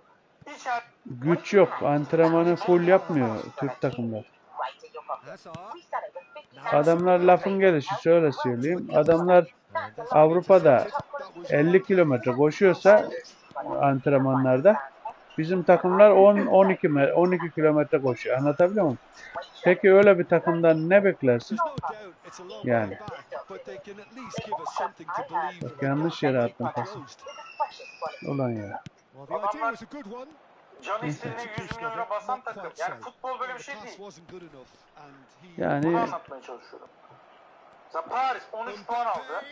Güç yok, antrenmanı full yapmıyor Türk takımlar. Adamlar lafın gelişi şöyle söyleyeyim. Adamlar Avrupa'da 50 kilometre koşuyorsa antrenmanlarda bizim takımlar 12 kilometre koşuyor. Anlatabiliyor muyum? Peki öyle bir takımdan ne beklersin? Yani. Bak yanlış yere attım pası. Ulan ya. Can istediğine 100 milyon lira basan takım. Yani futbol böyle bir şey değil. Yani Bunu anlatmaya çalışıyorum. Mesela Paris 13 puan aldı.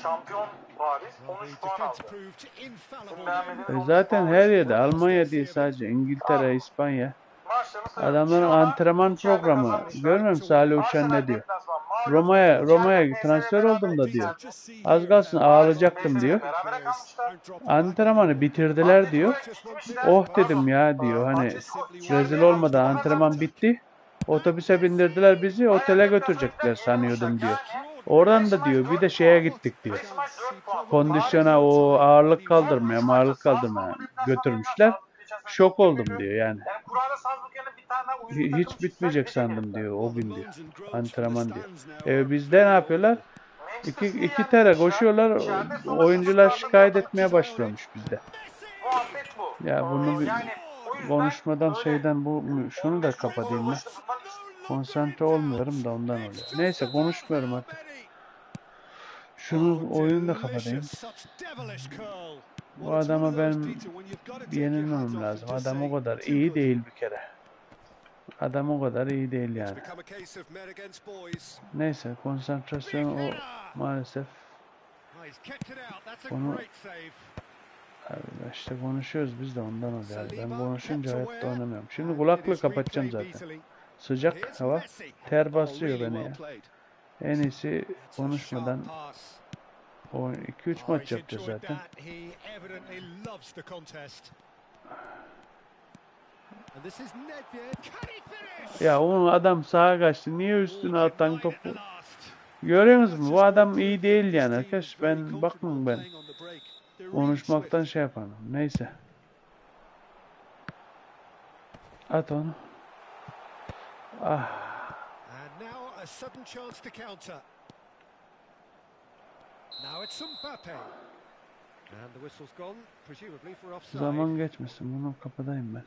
Şampiyon Paris 13 puan aldı. Sizin beğenmediğiniz 13 zaten puan her var. yerde Almanya değil sadece İngiltere, İspanya. Maçlarını sayıyorum. Adamların Girona antrenman içeride programı. kazanmışlar. Görmüyor musun Salih Uçan Arsenal ne diyor? deplasman mağlup. Roma'ya İçeride transfer PSV oldum da beraberlik diyor. geldi. Az kalsın ağlayacaktım diyor. Berabere kalmışlar. Antrenmanı bitirdiler diyor. Gitmişler. Oh dedim ya diyor. Hani rezil olmadan antrenman bitti. Otobüse bindirdiler bizi, otele götürecekler sanıyordum diyor. Oradan da diyor bir de şeye gittik diyor. Kondisyona o ağırlık kaldırmaya götürmüşler. Şok oldum diyor yani. Yani kurada sazlık yerine bir tane uyumlu takım Hiç bitmeyecek çizsen sandım diyor o gün diyor. Antrenman diyor. geçecek. Bizde ne yapıyorlar? İki tere koşuyorlar. Oyuncular şikayet etmeye başlıyormuş bizde. Muhabbet bu. Ya bunu bir Yani o yüzden konuşmadan öyle şeyden şunu da 15 çok kapatayım gol ben. başladı. Bunlar hiç- Konsantre olmuyorum da ondan oluyor. Neyse konuşmuyorum artık. Şunu oyunu da kapatayım. Bu adama ben yenilmemem lazım. Adam o kadar iyi değil bir kere. Adam o kadar iyi değil yani. Neyse konsantrasyon o maalesef. Onu işte konuşuyoruz biz de ondan oluyor. Ben konuşunca hayatta oynamıyorum. Şimdi kulaklığı kapatacağım zaten. Sıcak hava ter basıyor beni ya. En iyisi konuşmadan 2-3 maç yapacağız zaten. Ya onun adam sağa kaçtı. Niye üstüne atan topu? Görüyorsunuz mu? Bu adam iyi değil yani arkadaş. Bakın ben konuşmaktan şey yaparım. Neyse. At onu. Ah. Zaman geçmesin. Bunu kapatayım ben.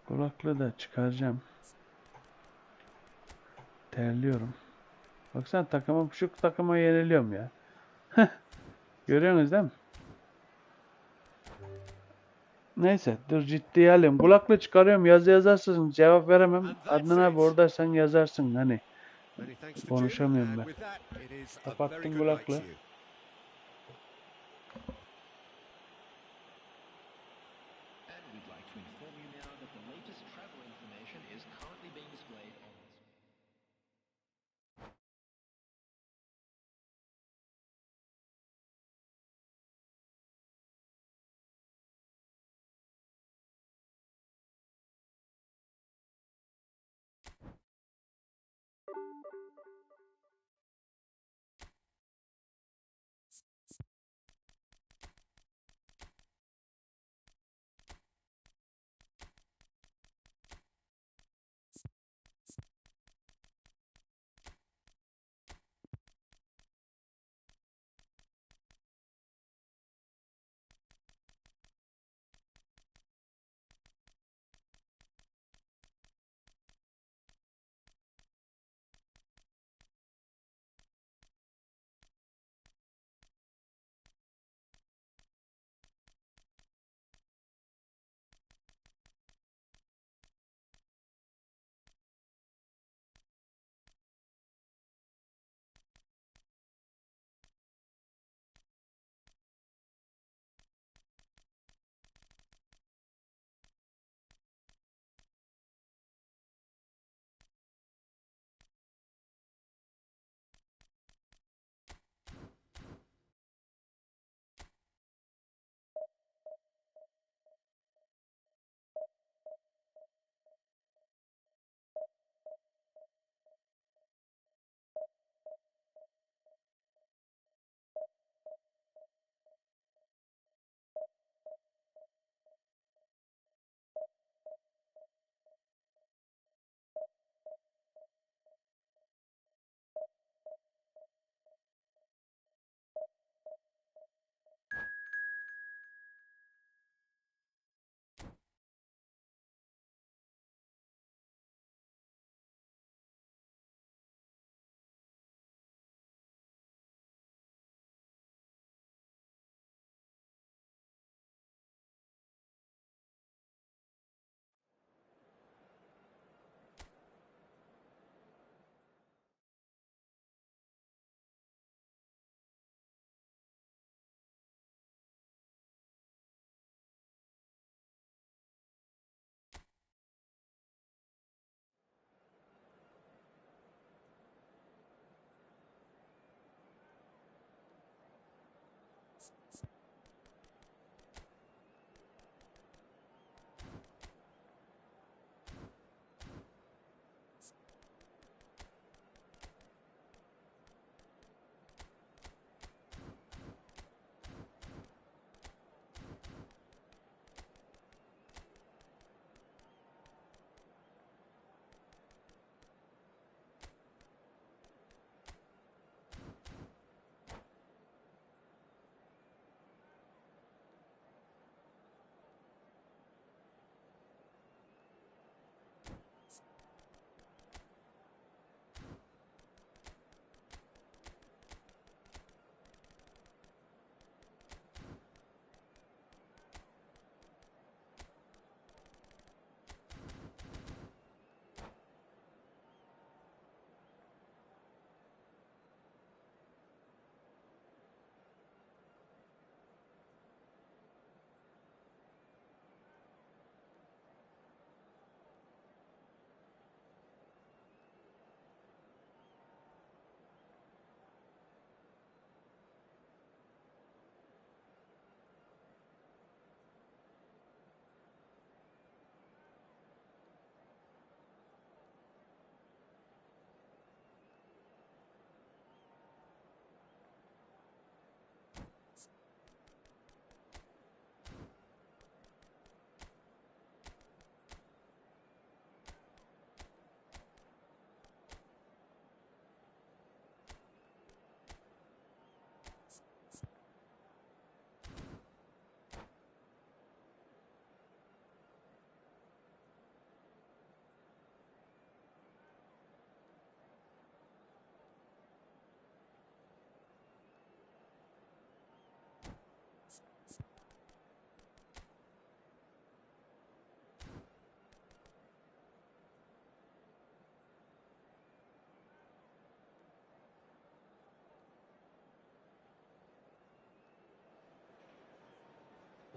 Kulaklığı da çıkaracağım. Terliyorum. Baksana şu takıma yeniliyorum ya. Görüyorsunuz değil mi? Neyse dur ciddiye alayım. Kulaklığı çıkarıyorum. Yazı yazarsın. Cevap veremem. Adnan abi oradaysan yazarsın. Hani konuşamıyorum ben. Kapattım kulaklığı.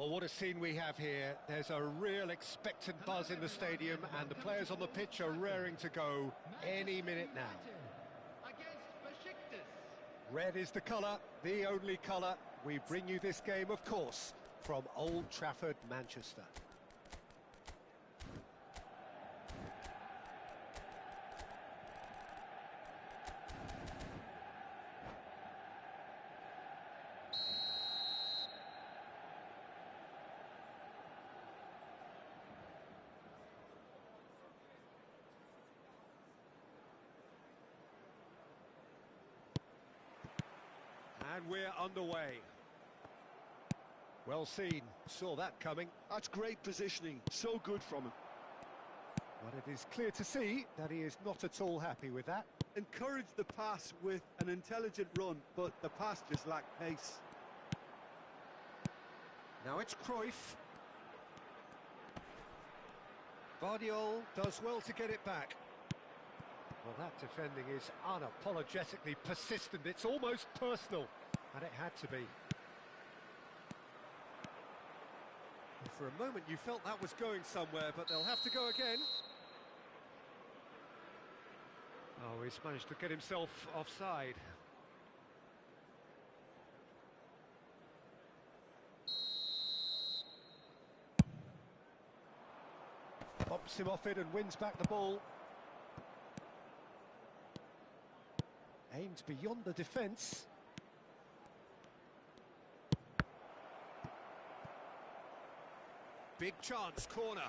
Well, what a scene we have here. There's a real expectant buzz in the stadium, and the players on the pitch are raring to go any minute now. Red is the colour, the only colour. We bring you this game, of course, from Old Trafford, Manchester. And we're underway. Well seen, saw that coming. That's great positioning, so good from him. But it is clear to see that he is not at all happy with that. Encouraged the pass with an intelligent run, but the pass just lacked pace. Now it's Cruyff. Vardiol does well to get it back. Well, that defending is unapologetically persistent. It's almost personal, and it had to be. For a moment you felt that was going somewhere, but they'll have to go again. Oh, he's managed to get himself offside. Pops him off it and wins back the ball. Aims beyond the defence. Big chance, corner.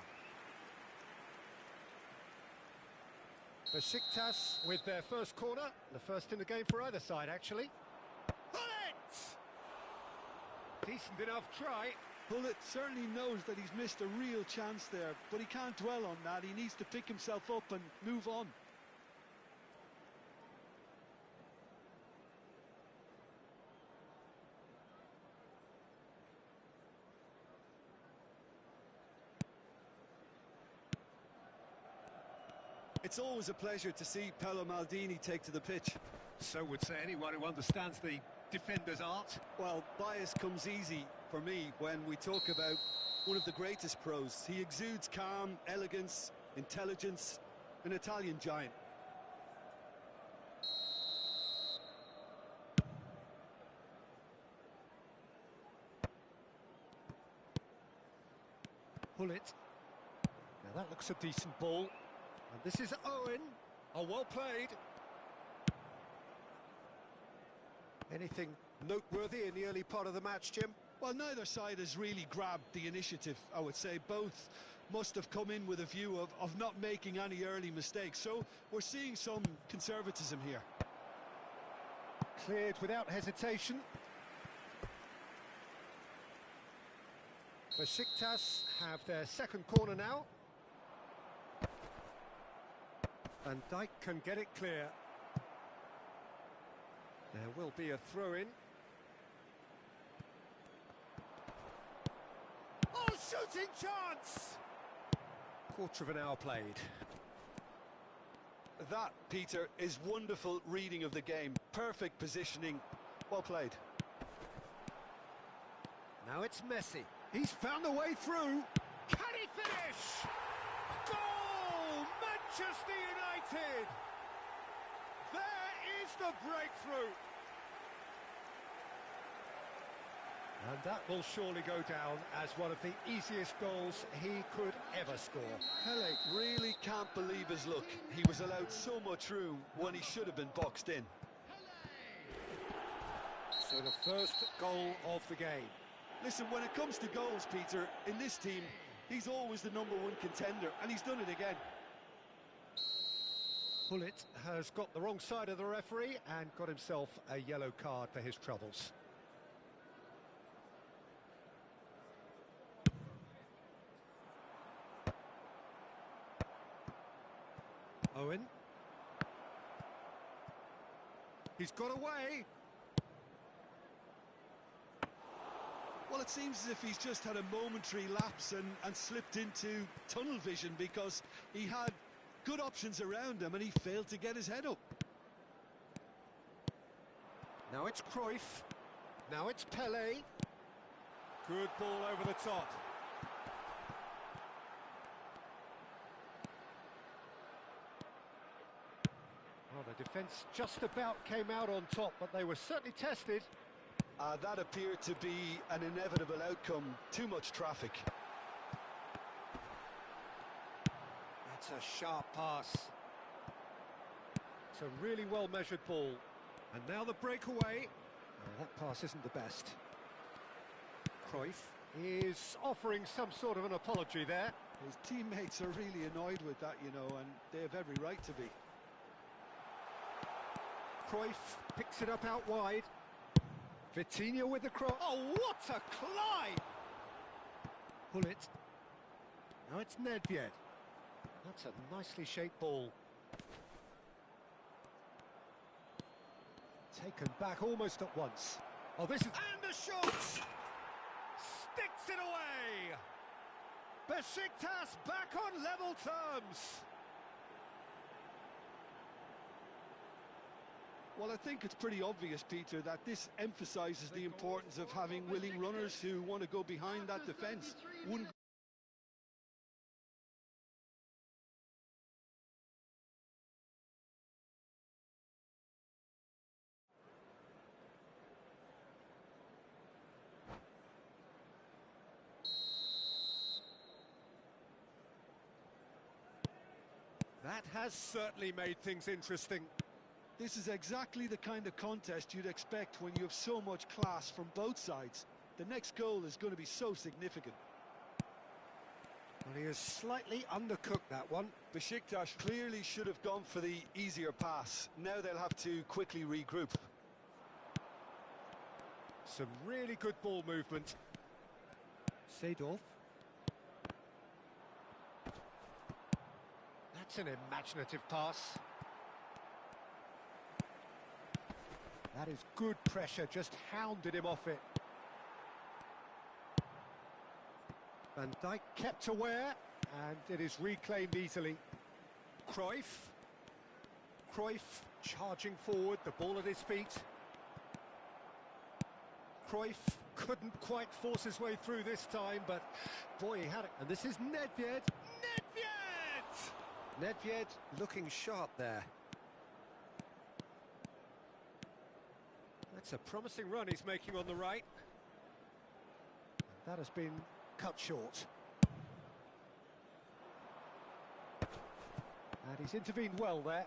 Besiktas with their first corner, the first in the game for either side, actually. Hullet! Decent enough try. Hullet certainly knows that he's missed a real chance there, but he can't dwell on that. He needs to pick himself up and move on. It's always a pleasure to see Paolo Maldini take to the pitch. So would say anyone who understands the defender's art. Well, bias comes easy for me when we talk about one of the greatest pros. He exudes calm, elegance, intelligence, an Italian giant. Hullet. Now that looks a decent ball. And this is Owen. Oh, well played. Anything noteworthy in the early part of the match, Jim? Well, neither side has really grabbed the initiative, I would say. Both must have come in with a view of not making any early mistakes. So we're seeing some conservatism here. Cleared without hesitation. Besiktas have their second corner now. And Dijk can get it clear. There will be a throw-in. Oh, shooting chance! Quarter of an hour played. That, Peter, is wonderful reading of the game. Perfect positioning. Well played. Now it's Messi. He's found a way through. Can he finish? Goal! Manchester United! There is the breakthrough. And that will surely go down as one of the easiest goals he could ever score. Pele really can't believe his luck. He was allowed so much room when he should have been boxed in. So the first goal of the game. Listen, when it comes to goals, Peter, in this team, he's always the #1 contender, and he's done it again. Hullet has got the wrong side of the referee and got himself a yellow card for his troubles. Owen. He's got away. Well, it seems as if he's just had a momentary lapse and slipped into tunnel vision, because he had good options around him and he failed to get his head up. Now it's Cruyff. Now it's Pele. Good ball over the top. Well, the defence just about came out on top, but they were certainly tested. That appeared to be an inevitable outcome. Too much traffic. That's a sharp pass. It's a really well-measured ball. And now the breakaway. Oh, that pass isn't the best. Cruyff is offering some sort of an apology there. His teammates are really annoyed with that, you know, and they have every right to be. Cruyff picks it up out wide. Vitinha with the cross. Oh, what a climb! Pull it. Now it's Nedved. That's a nicely shaped ball. Taken back almost at once. Oh, this is... And the shot! Sticks it away! Besiktas back on level terms. Well, I think it's pretty obvious, Peter, that this emphasises the importance of having willing runners who want to go behind that defence. That has certainly made things interesting. This is exactly the kind of contest you'd expect when you have so much class from both sides. The next goal is going to be so significant. Well, he has slightly undercooked that one. Besiktas clearly should have gone for the easier pass. Now they'll have to quickly regroup. Some really good ball movement. Seedorf. That's an imaginative pass. That is good pressure, just hounded him off it. Van Dijk kept aware, and it is reclaimed easily. Cruyff. Cruyff charging forward, the ball at his feet. Cruyff couldn't quite force his way through this time, but boy, he had it. And this is Nedved. Nedved! Nedved looking sharp there. That's a promising run he's making on the right. That has been cut short. And he's intervened well there.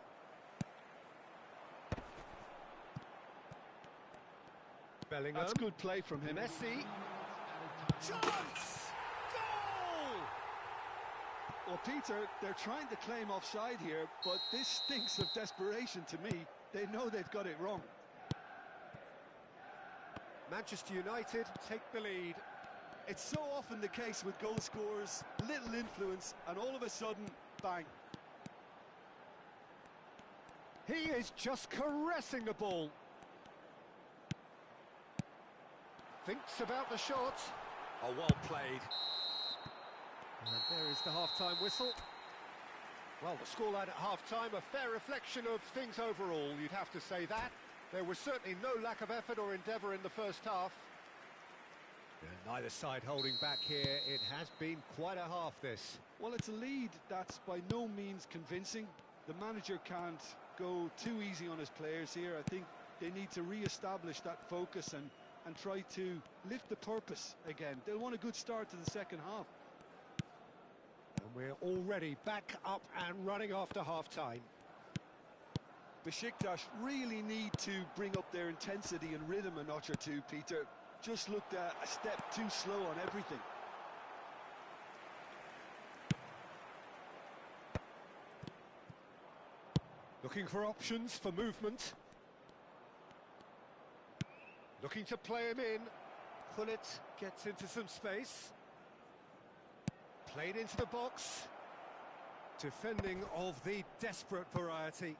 Bellingham. That's good play from him. Messi. Chance! Goal! Well, Peter, they're trying to claim offside here, but this stinks of desperation to me. They know they've got it wrong. Manchester United take the lead. It's so often the case with goal scorers, little influence, and all of a sudden, bang. He is just caressing the ball. Thinks about the shot. Oh, well played. And there is the half-time whistle. Well, the scoreline at half-time, a fair reflection of things overall, you'd have to say that. There was certainly no lack of effort or endeavour in the first half. And neither side holding back here. It has been quite a half, this. Well, it's a lead that's by no means convincing. The manager can't go too easy on his players here. I think they need to re-establish that focus and try to lift the purpose again. They'll want a good start to the second half. And we're already back up and running after half-time. Besiktas really need to bring up their intensity and rhythm a notch or two, Peter. Just looked a step too slow on everything. Looking for options for movement. Looking to play him in. Gullit gets into some space. Played into the box. Defending of the desperate variety.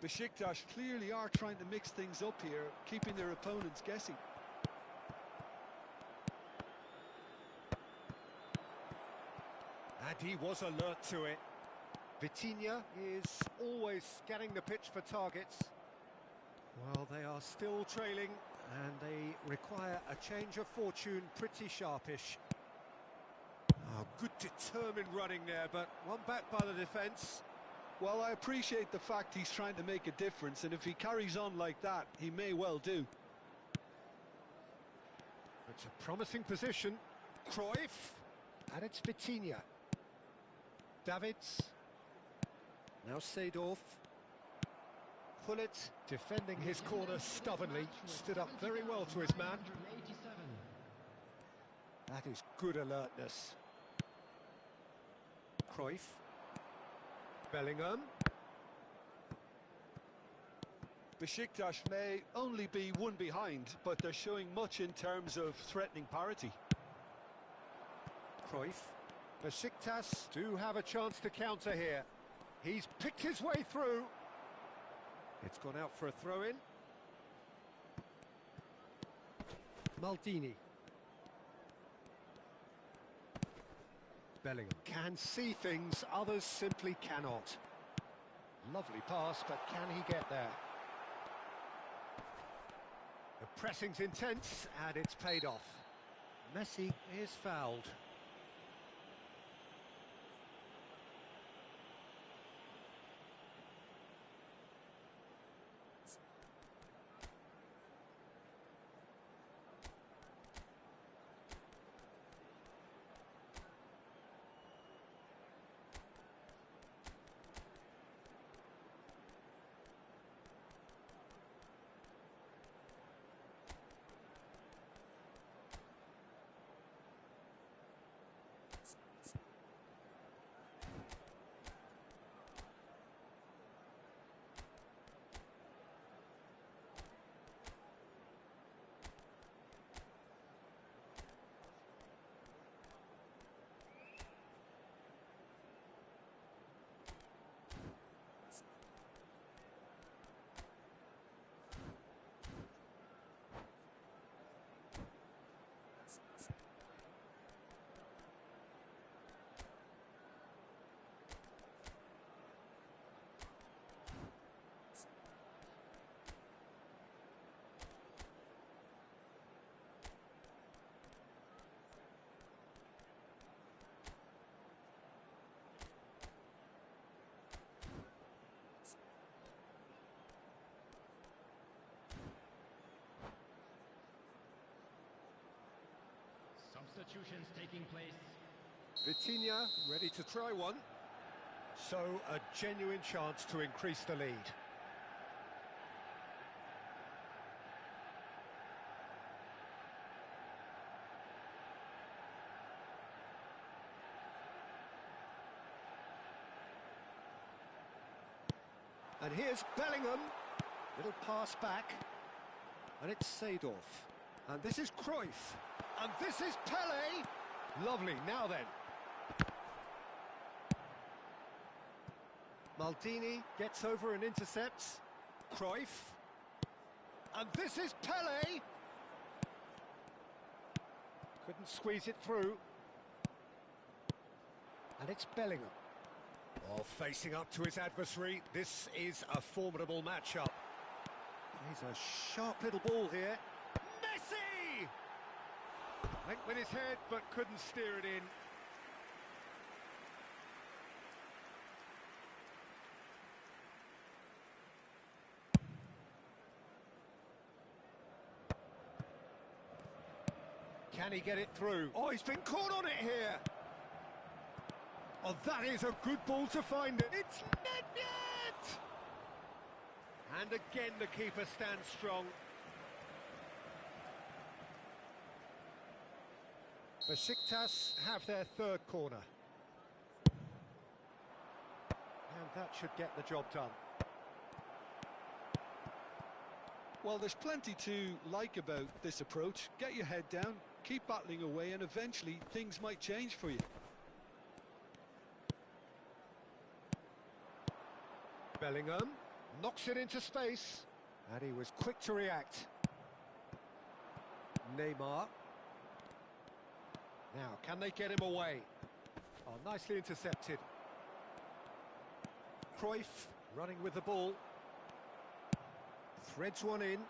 Besiktas clearly are trying to mix things up here, keeping their opponents guessing. And he was alert to it. Vitinha is always scanning the pitch for targets. Well, they are still trailing And they require a change of fortune, pretty sharpish. Oh, good determined running there, but one back by the defence. Well, I appreciate the fact he's trying to make a difference, and if he carries on like that, he may well do. It's a promising position. Cruyff. And it's Vitinha. Davids. Now Seedorf. Pullet, defending his corner stubbornly, stood up very well to his man. That is good alertness. Cruyff. Bellingham. Besiktas may only be one behind, but they're showing much in terms of threatening parity. Cruyff. Besiktas do have a chance to counter here. He's picked his way through. It's gone out for a throw-in. Maldini. Bellingham can see things others simply cannot. Lovely pass, but can he get there? The pressing's intense, and it's paid off. Messi is fouled. Substitutions taking place. Vitinha ready to try one. So a genuine chance to increase the lead. And here's Bellingham. Little pass back. And it's Seedorf. And this is Cruyff. And this is Pele. Lovely, now then. Maldini gets over and intercepts. Cruyff. And this is Pele. Couldn't squeeze it through. And it's Bellingham. Oh, facing up to his adversary. This is a formidable matchup. He's a sharp little ball here. Messi! Went with his head, but couldn't steer it in. Can he get it through? Oh, he's been caught on it here. Oh, that is a good ball to find it. It's Nedved! And again, the keeper stands strong. Besiktas have their third corner. And that should get the job done. Well, there's plenty to like about this approach. Get your head down, keep battling away, and eventually things might change for you. Bellingham knocks it into space, and he was quick to react. Neymar. Now, can they get him away? Oh, nicely intercepted. Cruyff running with the ball. Threads one in.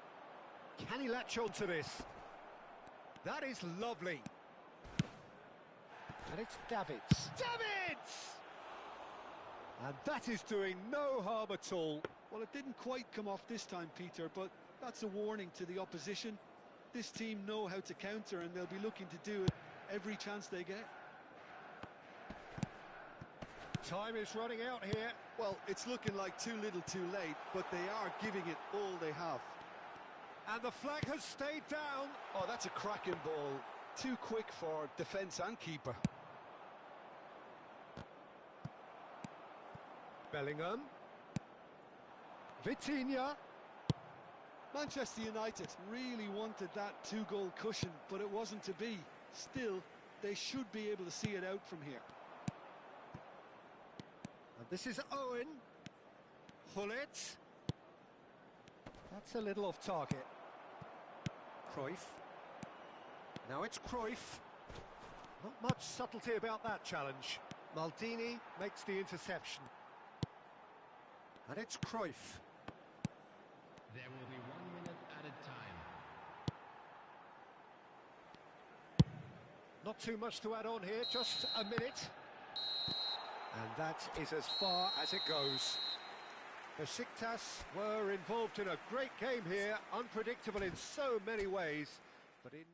Can he latch on to this? That is lovely. And it's Davids. Davids! And that is doing no harm at all. Well, it didn't quite come off this time, Peter, but that's a warning to the opposition. This team know how to counter, and they'll be looking to do it every chance they get. Time is running out here. Well, it's looking like too little too late, but they are giving it all they have. And the flag has stayed down. Oh, that's a cracking ball. Too quick for defence and keeper. Bellingham. Vitinha. Manchester United really wanted that two-goal cushion, but it wasn't to be. Still, they should be able to see it out from here. And this is Owen. Hullet. That's a little off target. Cruyff. Now it's Cruyff. Not much subtlety about that challenge. Maldini makes the interception. And it's Cruyff. There will be 1 minute at a time. Not too much to add on here, just a minute. And that is as far as it goes. Besiktas were involved in a great game here, unpredictable in so many ways, but in...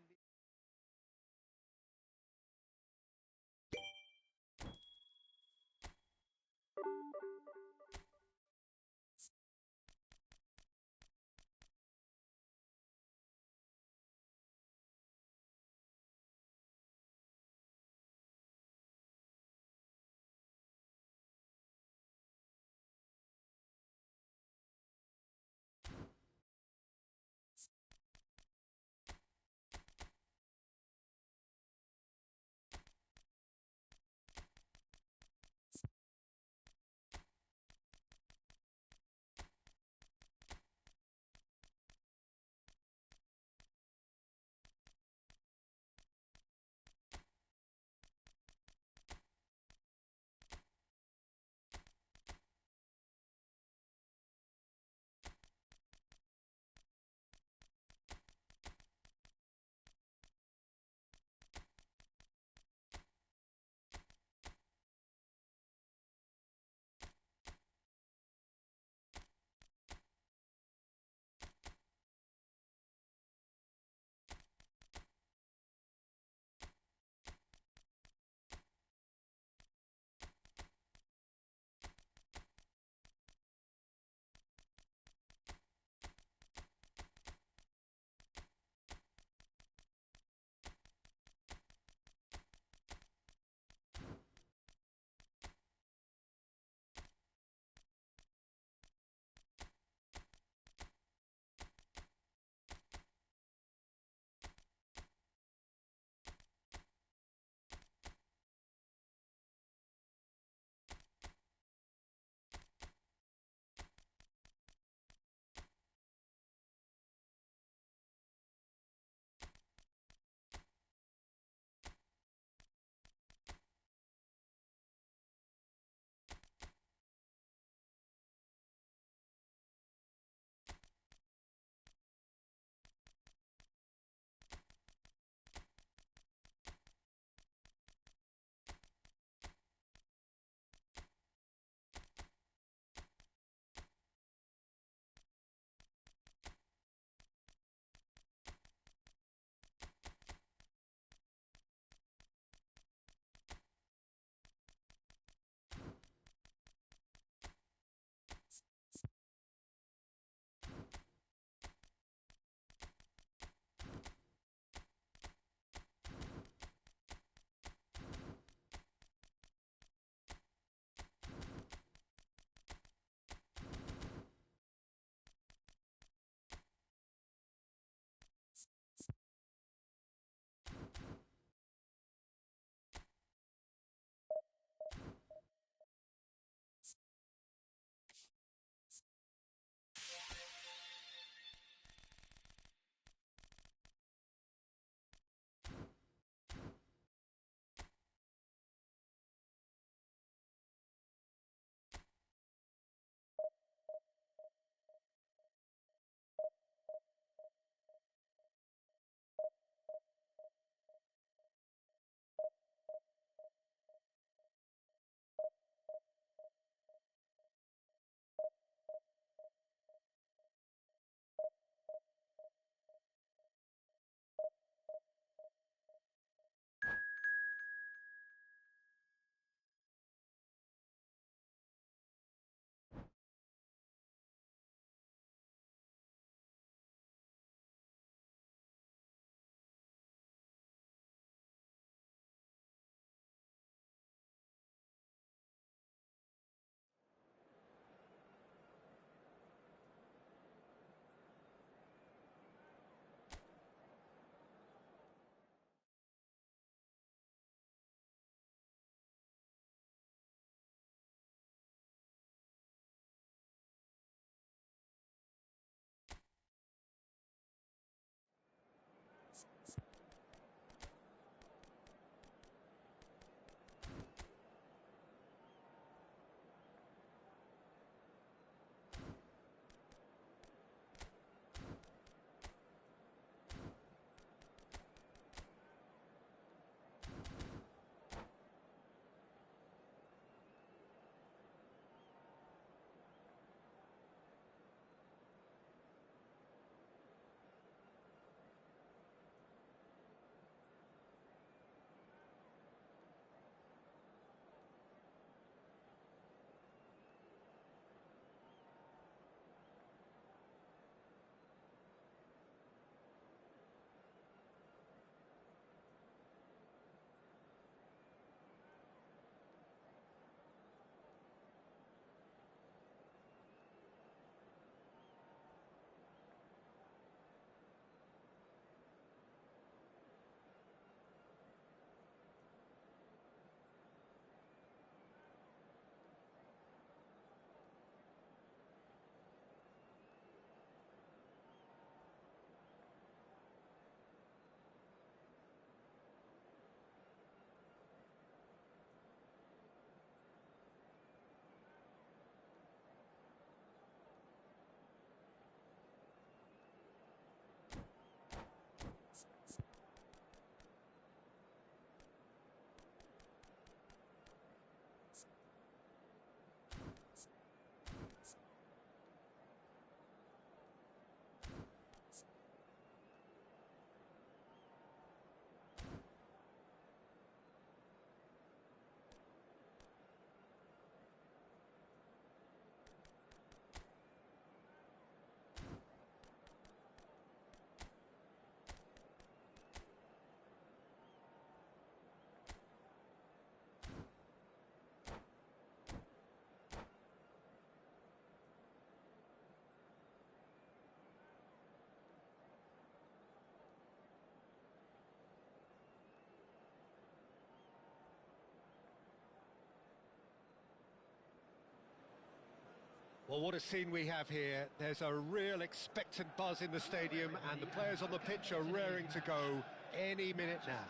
Well, what a scene we have here. There's a real expectant buzz in the stadium, and the players on the pitch are raring to go any minute now.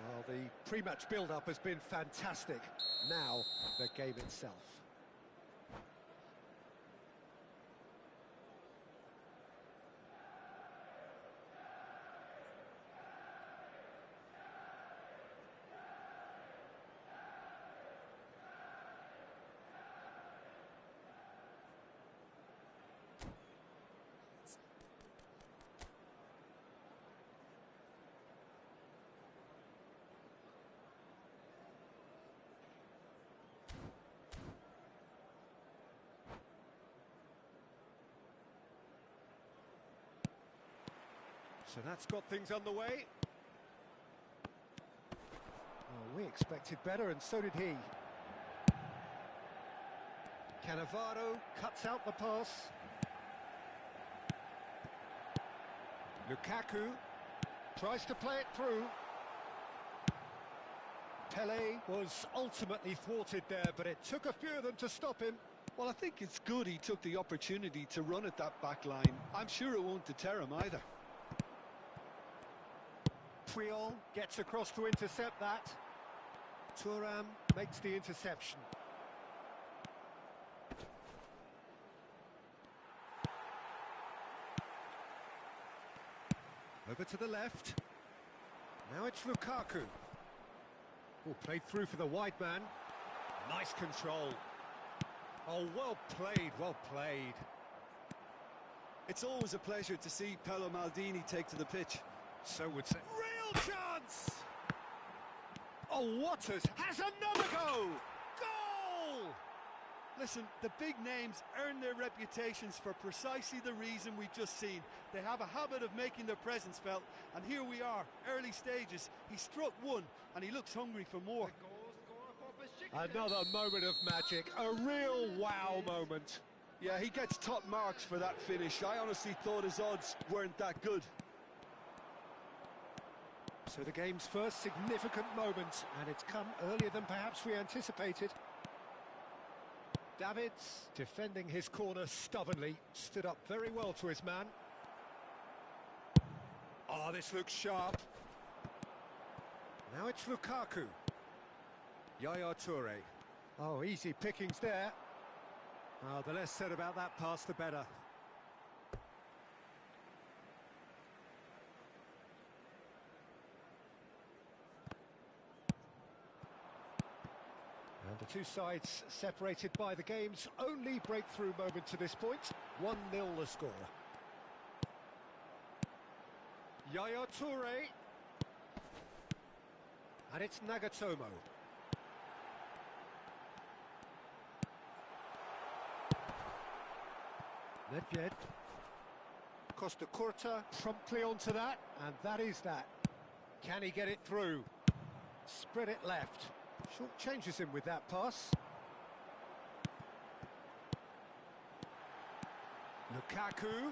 Well, the pre-match build-up has been fantastic. Now, the game itself. So that's got things underway. Oh, we expected better, and so did he. Cannavaro cuts out the pass. Lukaku tries to play it through. Pele was ultimately thwarted there, but it took a few of them to stop him. Well, I think it's good he took the opportunity to run at that back line. I'm sure it won't deter him either. Puyol gets across to intercept that. Thuram makes the interception. Over to the left. Now it's Lukaku. Oh, played through for the wide man. Nice control. Oh, well played, well played. It's always a pleasure to see Paolo Maldini take to the pitch. So would say. Real chance! Oh, Waters has another go! Goal! Listen, the big names earn their reputations for precisely the reason we've just seen. They have a habit of making their presence felt, and here we are, early stages. He struck one, and he looks hungry for more. Another moment of magic, a real wow moment. Yeah, he gets top marks for that finish. I honestly thought his odds weren't that good. So the game's first significant moment, and it's come earlier than perhaps we anticipated. Davids, defending his corner stubbornly, stood up very well to his man. Oh, this looks sharp. Now it's Lukaku. Yaya Toure. Oh, easy pickings there. Oh, the less said about that pass, the better. And the two sides separated by the game's only breakthrough moment to this point. 1-0 the score. Yaya Toure. And it's Nagatomo. Nedved. Costa Curta promptly onto that, and that is that. Can he get it through? Spread it left. Short changes him with that pass. Lukaku.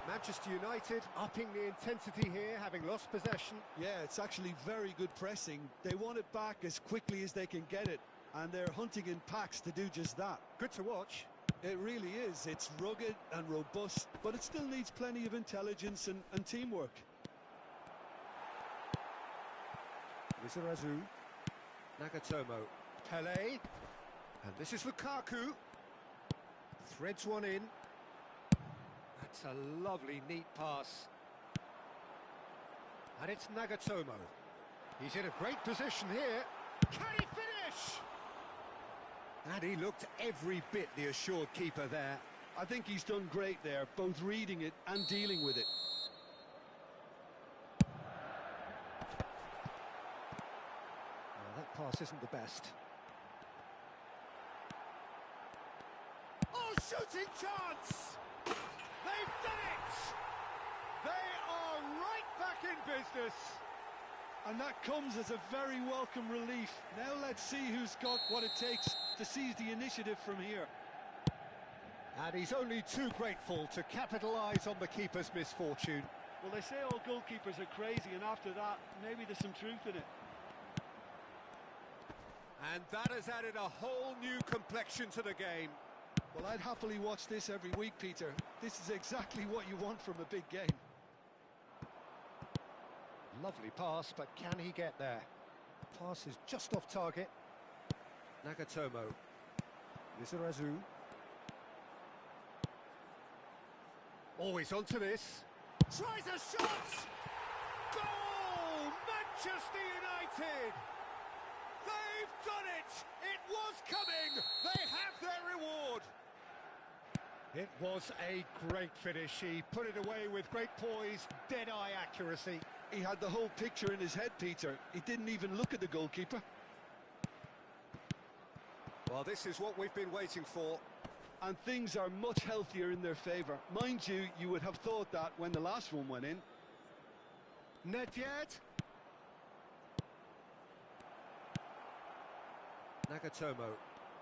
Manchester United upping the intensity here, having lost possession. Yeah, it's actually very good pressing. They want it back as quickly as they can get it, and they're hunting in packs to do just that. Good to watch. It really is. It's rugged and robust, but it still needs plenty of intelligence and teamwork. Lizarazu. Nagatomo. Pele. And this is Lukaku. Threads one in. That's a lovely, neat pass. And it's Nagatomo. He's in a great position here. Can he finish? And he looked every bit the assured keeper there. I think he's done great there, both reading it and dealing with it. Well, that pass isn't the best. Oh, shooting chance! They've done it! They are right back in business. And that comes as a very welcome relief. Now let's see who's got what it takes to seize the initiative from here. And he's only too grateful to capitalise on the keeper's misfortune. Well, they say all goalkeepers are crazy, and after that, maybe there's some truth in it. And that has added a whole new complexion to the game. Well, I'd happily watch this every week, Peter. This is exactly what you want from a big game. Lovely pass, but can he get there? Pass is just off target. Nagatomo. Lizarazu. Always onto this. Tries a shot! Goal! Manchester United! They've done it! It was coming! They have their reward! It was a great finish. He put it away with great poise, dead-eye accuracy. He had the whole picture in his head, Peter. He didn't even look at the goalkeeper. Well, this is what we've been waiting for. And things are much healthier in their favour. Mind you, you would have thought that when the last one went in. Nedved. Nagatomo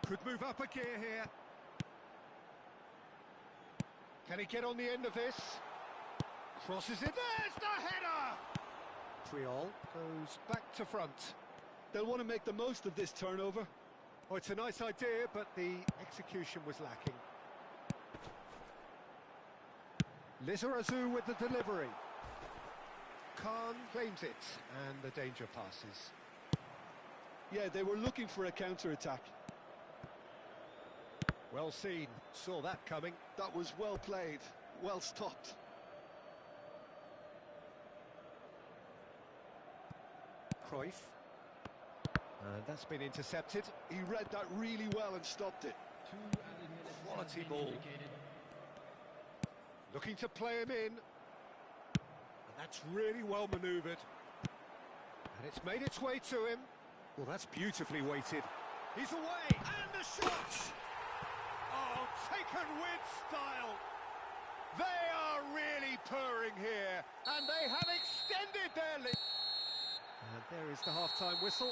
could move up a gear here. Can he get on the end of this? Crosses it. There's the header! Triol goes back to front. They'll want to make the most of this turnover. Oh, it's a nice idea, but the execution was lacking. Lizarazu with the delivery. Khan claims it, and the danger passes. Yeah, they were looking for a counter-attack. Well seen, saw that coming. That was well played, well stopped. Cruyff. And that's been intercepted. He read that really well and stopped it. Quality ball. Looking to play him in. And that's really well manoeuvred. And it's made its way to him. Well, that's beautifully weighted. He's away, and the shot! Oh, taken with style. They are really purring here, and they have extended their lead. And there is the half-time whistle.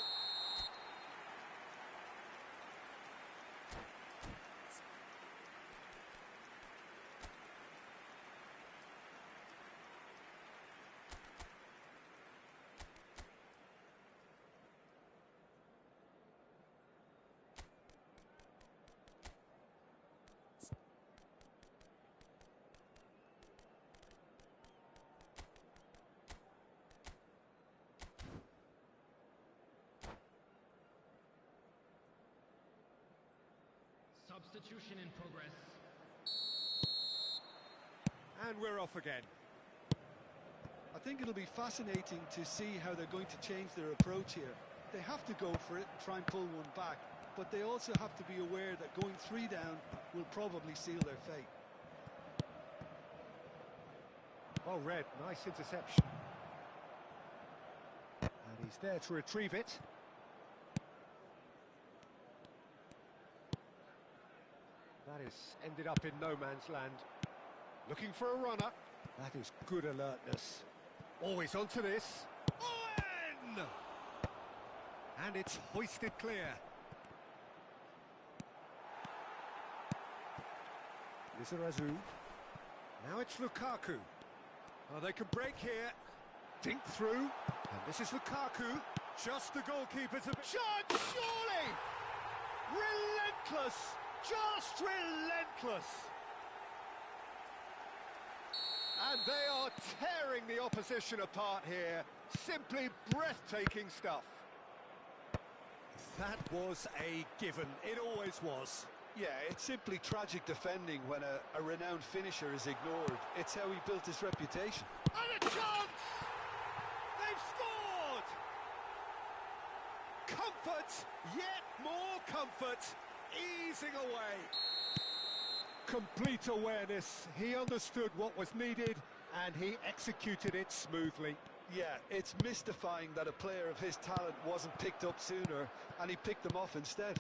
Substitution in progress. And we're off again. I think it'll be fascinating to see how they're going to change their approach here. They have to go for it and try and pull one back, but they also have to be aware that going 3 down will probably seal their fate. Well read, nice interception. And he's there to retrieve it. That is ended up in no man's land. Looking for a runner. That is good alertness. Always onto this. Owen! And it's hoisted clear. Lizarazu. Now it's Lukaku. Oh, they can break here. Dink through. And this is Lukaku. Just the goalkeeper to... Shot! Surely! Relentless! Just relentless! And they are tearing the opposition apart here. Simply breathtaking stuff. That was a given. It always was. Yeah, it's simply tragic defending when a renowned finisher is ignored. It's how he built his reputation. And a chance! They've scored! Comfort, yet more comfort, easing away. Complete awareness. He understood what was needed and he executed it smoothly. Yeah, it's mystifying that a player of his talent wasn't picked up sooner and he picked them off instead.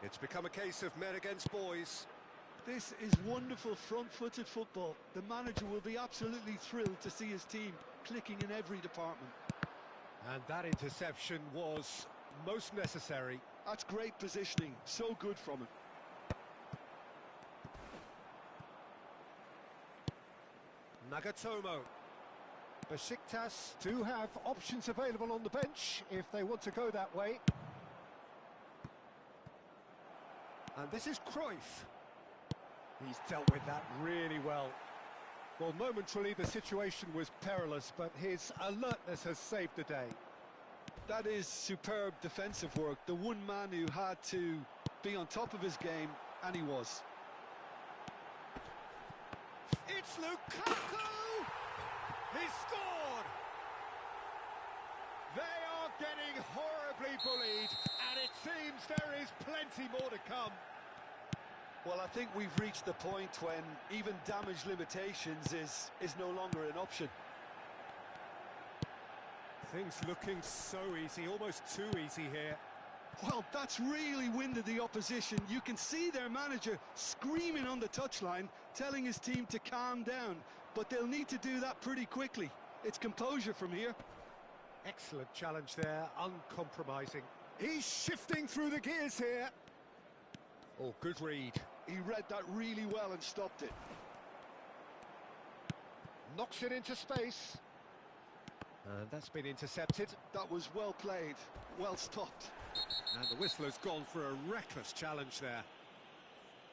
It's become a case of men against boys. This is wonderful front-footed football. The manager will be absolutely thrilled to see his team clicking in every department. And that interception was most necessary. That's great positioning, so good from him. Nagatomo. Besiktas do have options available on the bench if they want to go that way. And this is Cruyff. He's dealt with that really well. Well, momentarily the situation was perilous, but his alertness has saved the day. That is superb defensive work. The one man who had to be on top of his game, and he was. It's Lukaku! He's scored! They are getting horribly bullied, and it seems there is plenty more to come. Well, I think we've reached the point when even damage limitations is no longer an option. Things looking so easy, almost too easy here. Well, that's really winded the opposition. You can see their manager screaming on the touchline, telling his team to calm down. But they'll need to do that pretty quickly. It's composure from here. Excellent challenge there, uncompromising. He's shifting through the gears here. Oh, good read. He read that really well and stopped it. Knocks it into space. And that's been intercepted. That was well played, well stopped. And the whistler's gone for a reckless challenge there.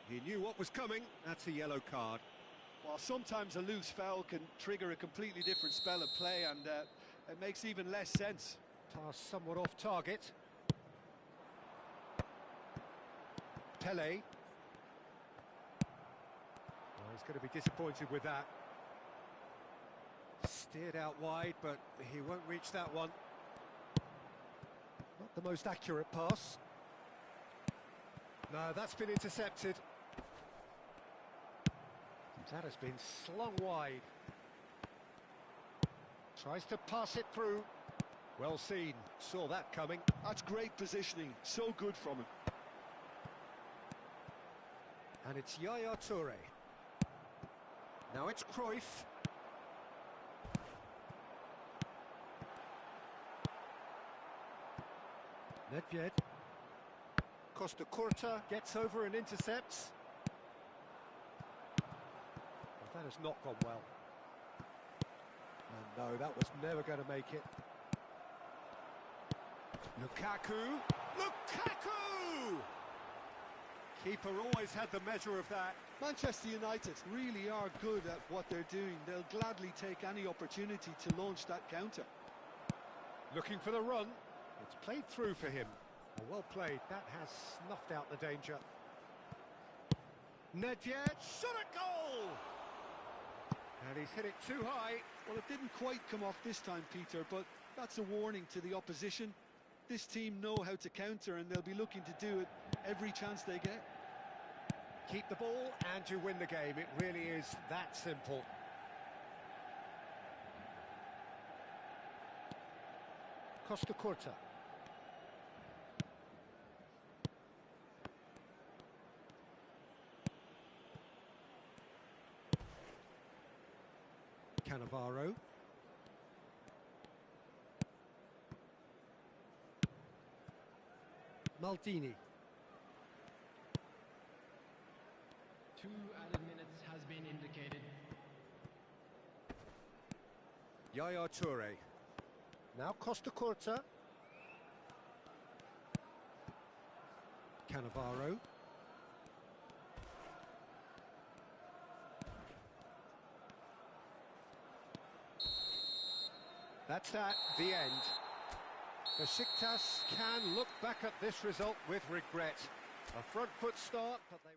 He knew what was coming. That's a yellow card. Well, sometimes a loose foul can trigger a completely different spell of play, and it makes even less sense. Pass somewhat off target. Pele. Oh, he's going to be disappointed with that. Steered out wide, but he won't reach that one. Not the most accurate pass. No, that's been intercepted. That has been slung wide. Tries to pass it through. Well seen, saw that coming. That's great positioning, so good from him. And it's Yaya Toure. Now it's Cruyff. Nedved. Costa Curta gets over and intercepts. Well, that has not gone well. And no, that was never going to make it. Lukaku! Lukaku! Keeper always had the measure of that. Manchester United really are good at what they're doing. They'll gladly take any opportunity to launch that counter. Looking for the run. It's played through for him. Well played. That has snuffed out the danger. Nedved, shot at goal! And he's hit it too high. Well, it didn't quite come off this time, Peter, but that's a warning to the opposition. This team know how to counter, and they'll be looking to do it every chance they get. Keep the ball and you win the game. It really is that simple. Costa Curta. Cannavaro. Maldini. 2 added minutes has been indicated. Yaya Toure. Now Costa Curta. Cannavaro. That's that, the end. Besiktas can look back at this result with regret. A front foot start, but they...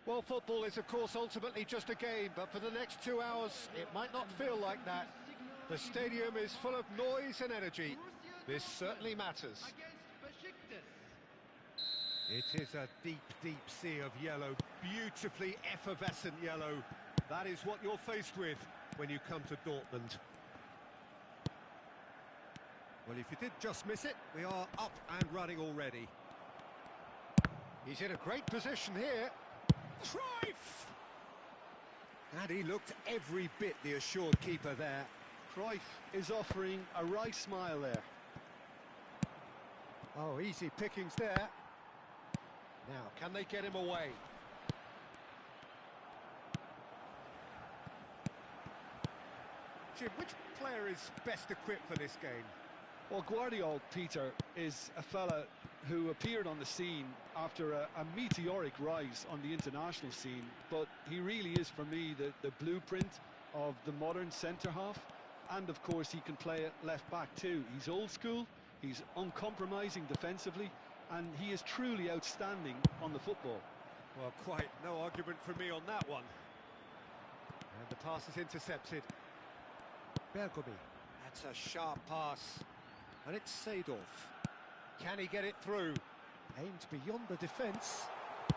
Well, football is, of course, ultimately just a game, but for the next 2 hours, it might not feel like that. The stadium is full of noise and energy. This certainly matters. It is a deep, deep sea of yellow, beautifully effervescent yellow. That is what you're faced with when you come to Dortmund. Well, if you did just miss it, we are up and running already. He's in a great position here. Cruyff! And he looked every bit the assured keeper there. Cruyff is offering a wry smile there. Oh, easy pickings there. Now, can they get him away? Jim, which player is best equipped for this game? Well, Guardiola, Peter, is a fella who appeared on the scene after a meteoric rise on the international scene, but he really is, for me, the blueprint of the modern centre-half, and of course he can play at left-back too. He's old school, he's uncompromising defensively, and he is truly outstanding on the football. Well, quite no argument from me on that one. And the pass is intercepted. Bergomi, that's a sharp pass. And it's Seedorf. Can he get it through? Aimed beyond the defence.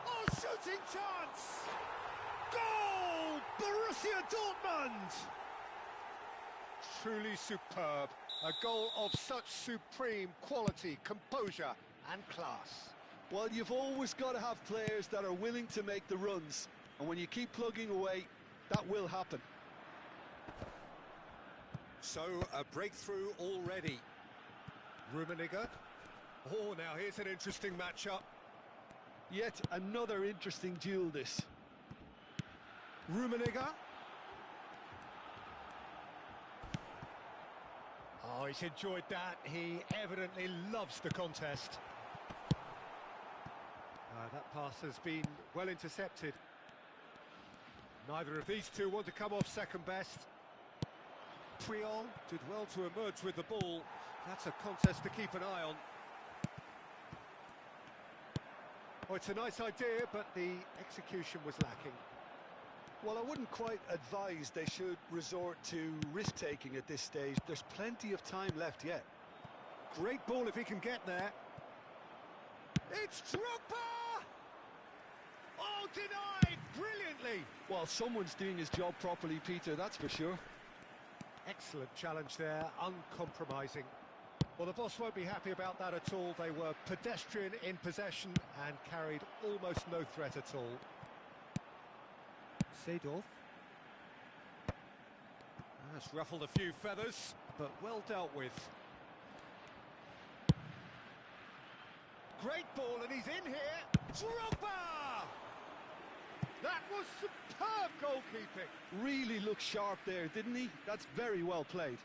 Oh, shooting chance! Goal! Borussia Dortmund! Truly superb. A goal of such supreme quality, composure and class. Well, you've always got to have players that are willing to make the runs, and when you keep plugging away, that will happen. So, a breakthrough already. Rummenigge. Oh, now here's an interesting matchup. Yet another interesting duel, this. Rummenigge. Oh, he's enjoyed that. He evidently loves the contest. That pass has been well intercepted. Neither of these two want to come off second best. Puyol did well to emerge with the ball. That's a contest to keep an eye on. Oh, it's a nice idea, but the execution was lacking. Well, I wouldn't quite advise they should resort to risk-taking at this stage. There's plenty of time left yet. Great ball if he can get there. It's Drogba! Oh, denied brilliantly! Well, someone's doing his job properly, Peter, that's for sure. Excellent challenge there, uncompromising. Well, the boss won't be happy about that at all. They were pedestrian in possession and carried almost no threat at all. Seedorf. That's ruffled a few feathers, but well dealt with. Great ball, and he's in here. Drogba! That was superb goalkeeping. Really looked sharp there, didn't he? That's very well played.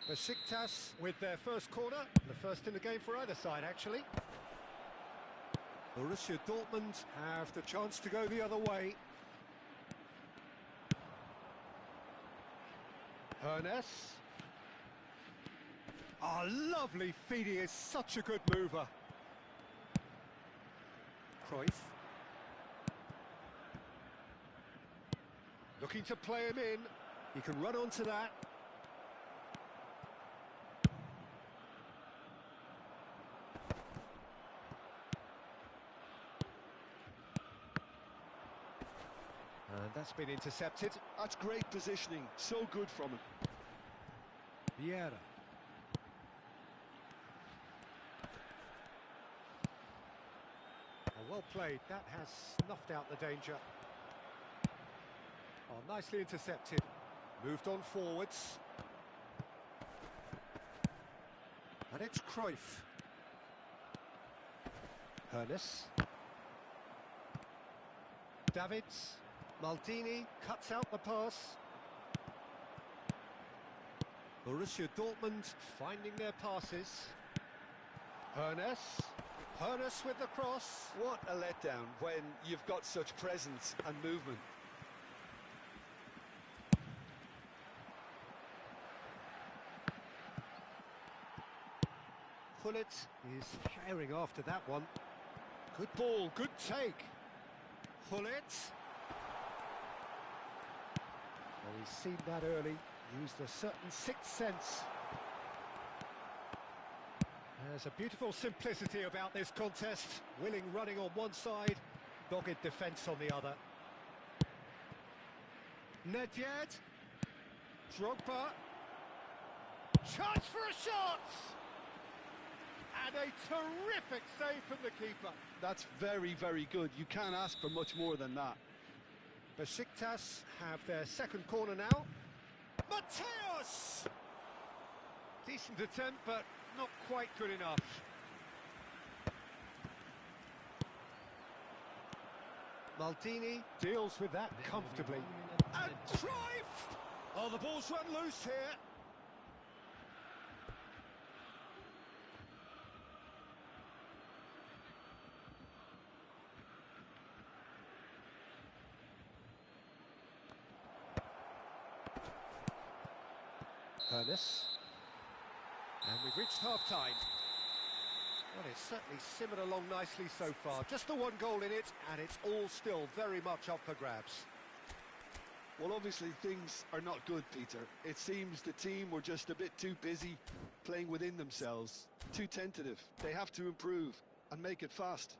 Besiktas with their first corner, the first in the game for either side, actually. Borussia Dortmund have the chance to go the other way. Hoeneß. Oh, lovely feed, he is such a good mover. Cruyff. Looking to play him in. He can run onto that. And that's been intercepted. That's great positioning, so good from him. Vieira. Oh, well played, that has snuffed out the danger. Oh, nicely intercepted. Moved on forwards. And it's Cruyff. Hoeneß. Davids. Maldini cuts out the pass. Borussia Dortmund finding their passes. Hoeneß. Hoeneß with the cross. What a letdown when you've got such presence and movement. Pullet is firing after that one. Good ball, good take. Pull it. Well, he's seen that early, used a certain sixth sense. There's a beautiful simplicity about this contest. Willing running on one side, dogged defence on the other. Nedved. Drogba. Chance for a shot! And a terrific save from the keeper. That's very, very good. You can't ask for much more than that. Besiktas have their second corner now. Mateus! Decent attempt, but not quite good enough. Maldini deals with that comfortably. And Cruyff! Oh, the ball's run loose here. Ernest. And we've reached half-time. Well, it's certainly simmered along nicely so far. Just the one goal in it, and it's all still very much up for grabs. Well, obviously things are not good, Peter. It seems the team were just a bit too busy playing within themselves, too tentative. They have to improve and make it fast.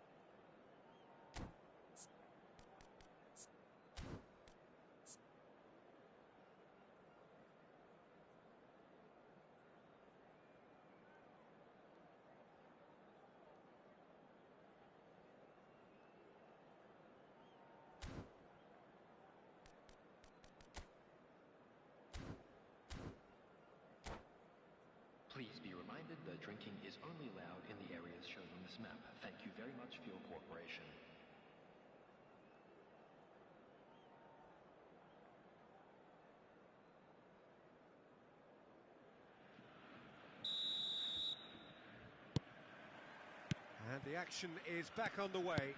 Please be reminded that drinking is only allowed in the areas shown on this map. Thank you very much for your cooperation. And the action is back underway.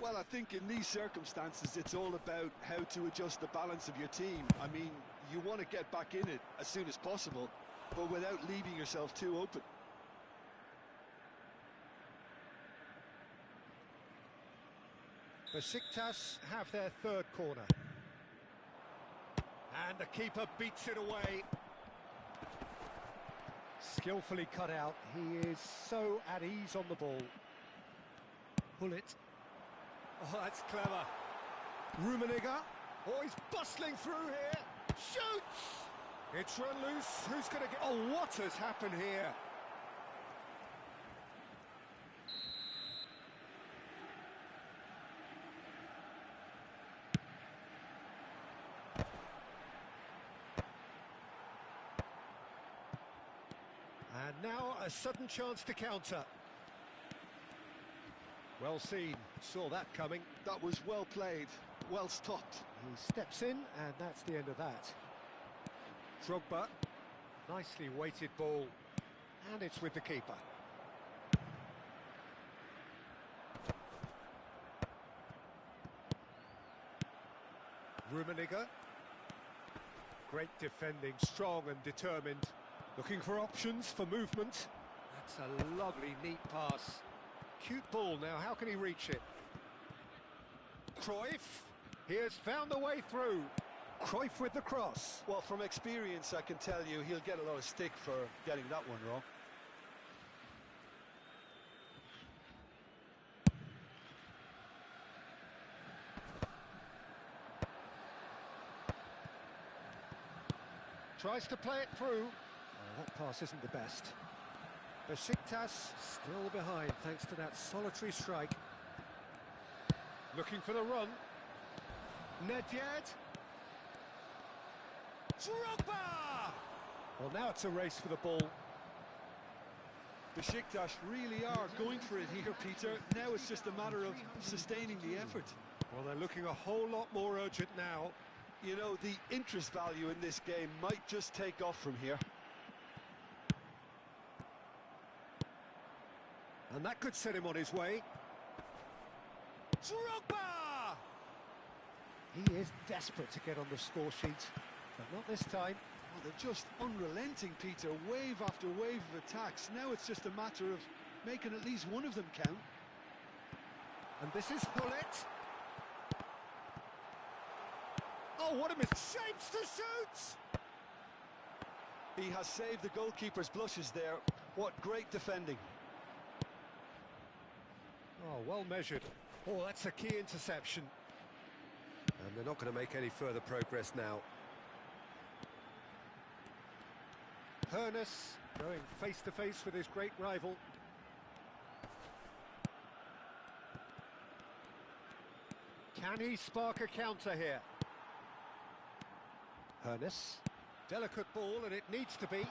Well, I think in these circumstances, it's all about how to adjust the balance of your team. I mean, you want to get back in it as soon as possible, but without leaving yourself too open. Besiktas have their third corner. And the keeper beats it away. Skillfully cut out. He is so at ease on the ball. Pull it. Oh, that's clever. Rummenigge. Oh, he's bustling through here. Shoots! It's run loose. Who's going to get... Oh, what has happened here? And now a sudden chance to counter. Well seen. Saw that coming. That was well played, well stopped. He steps in, and that's the end of that. Drogba. Nicely weighted ball. And it's with the keeper. Rummenigge. Great defending, strong and determined. Looking for options for movement. That's a lovely, neat pass. Cute ball now, how can he reach it? Cruyff. He has found a way through. Cruyff with the cross. Well, from experience, I can tell you he'll get a lot of stick for getting that one wrong. Tries to play it through. Oh, that pass isn't the best. Besiktas still behind thanks to that solitary strike. Looking for the run. Nedved. Drogba! Well, now it's a race for the ball. Besiktas really are going for it here, Peter. Now it's just a matter of sustaining the effort. Well, they're looking a whole lot more urgent now. You know, the interest value in this game might just take off from here. And that could set him on his way. Drogba! He is desperate to get on the score sheet, but not this time. Well, they're just unrelenting, Peter. Wave after wave of attacks. Now it's just a matter of making at least one of them count. And this is Hullet. Oh, what a miss! Shapes to shoot! He has saved the goalkeeper's blushes there. What great defending. Oh, well measured. Oh, that's a key interception. And they're not going to make any further progress now. Hernus going face to face with his great rival. Can he spark a counter here? Hernus. Delicate ball, and it needs to be.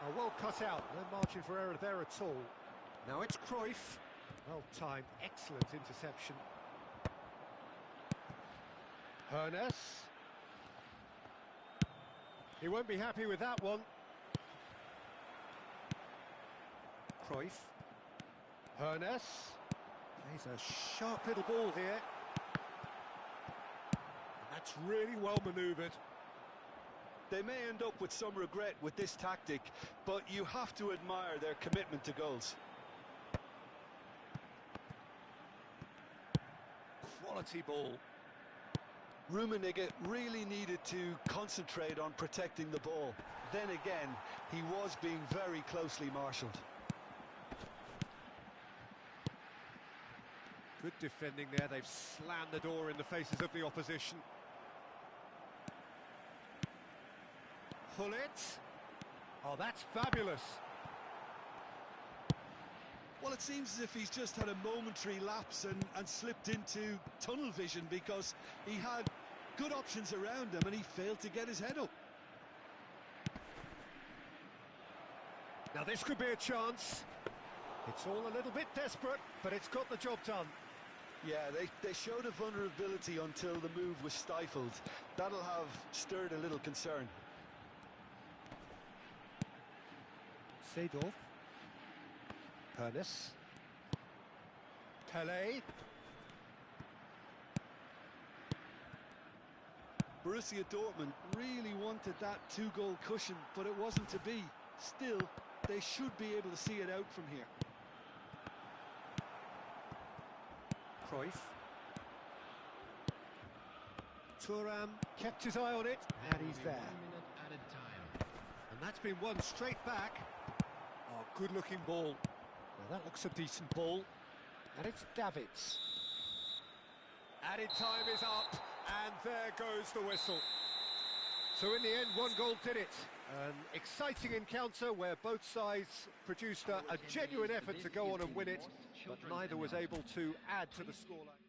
Oh, well cut out. No margin for error there at all. Now it's Cruyff. Well timed. Excellent interception. Hernus. He won't be happy with that one. Cruyff. Hernus. Plays a sharp little ball here. That's really well manoeuvred. They may end up with some regret with this tactic, but you have to admire their commitment to goals. Quality ball. Rummenigge really needed to concentrate on protecting the ball. Then again, he was being very closely marshalled. Good defending there. They've slammed the door in the faces of the opposition. Hullet. Oh, that's fabulous. Well, it seems as if he's just had a momentary lapse and slipped into tunnel vision, because he had good options around him and he failed to get his head up. Now this could be a chance. It's all a little bit desperate, but it's got the job done. Yeah, they showed a vulnerability until the move was stifled. That'll have stirred a little concern. Seedorf. Hernus. Pelé. Borussia Dortmund really wanted that two-goal cushion, but it wasn't to be. Still, they should be able to see it out from here. Cruyff. Thuram kept his eye on it, and he's there. 1 minute added time. And that's been won straight back. Oh, good-looking ball. Now that looks a decent ball. And it's Davids. Added time is up, and there goes the whistle. So in the end, one goal did it. An exciting encounter where both sides produced a genuine effort to go on and win it, but neither was able to add to the scoreline.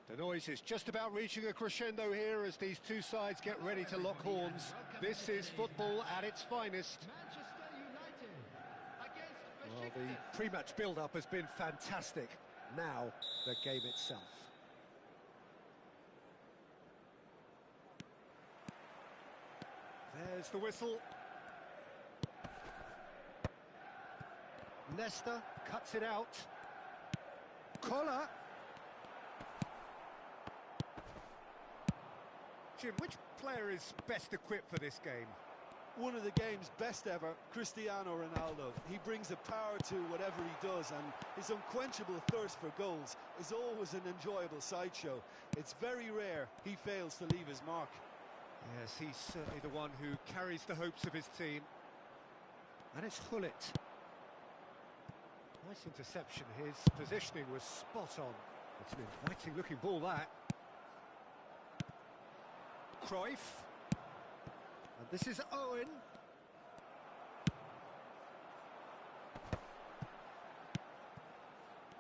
The noise is just about reaching a crescendo here as these two sides get ready to lock horns. This is football at its finest. Well, the pre-match build-up has been fantastic. Now, the game itself. There's the whistle. Nesta cuts it out. Collar. Jim, which player is best equipped for this game? One of the game's best ever, Cristiano Ronaldo. He brings the power to whatever he does, and his unquenchable thirst for goals is always an enjoyable sideshow. It's very rare he fails to leave his mark. Yes, he's certainly the one who carries the hopes of his team. And it's Hullet. Nice interception. His positioning was spot on. It's an inviting looking ball, that. Cruyff. And this is Owen.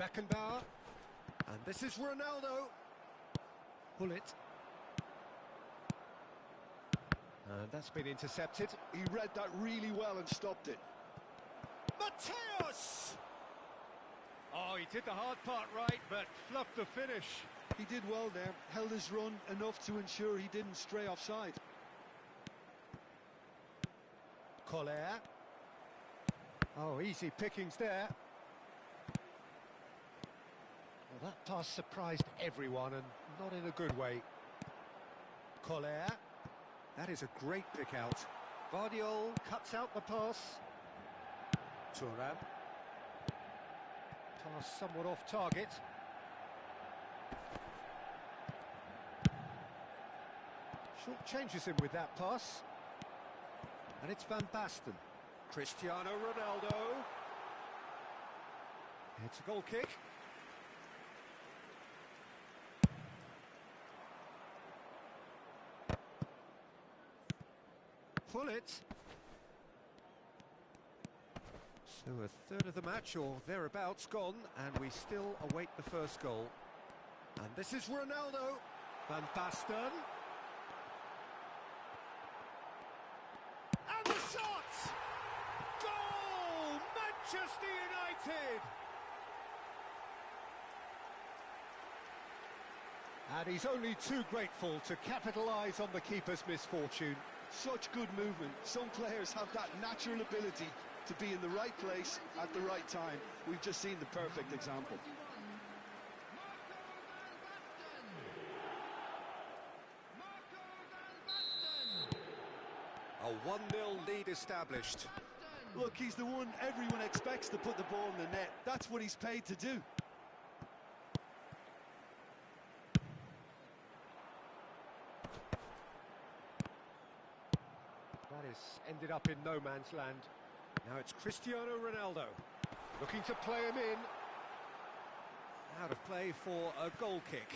Beckenbauer. And this is Ronaldo. Hullet. And that's been intercepted. He read that really well and stopped it. Mateus! Oh, he did the hard part right, but fluffed the finish. He did well there, held his run enough to ensure he didn't stray offside. Collier. Oh, easy pickings there. Well, that pass surprised everyone, and not in a good way. Collier. That is a great pick out. Vardiol cuts out the pass. Thuram. Pass somewhat off target. Short changes him with that pass. And it's Van Basten. Cristiano Ronaldo. It's a goal kick. Hullet. So a third of the match or thereabouts gone, and we still await the first goal. And this is Ronaldo. Van Basten. And the shot! Goal! Manchester United! And he's only too grateful to capitalise on the keeper's misfortune. Such good movement. Some players have that natural ability to be in the right place at the right time. We've just seen the perfect example. A 1-0 lead established. Look, he's the one everyone expects to put the ball in the net. That's what he's paid to do. That has ended up in no man's land. Now it's Cristiano Ronaldo, looking to play him in. Out of play for a goal kick.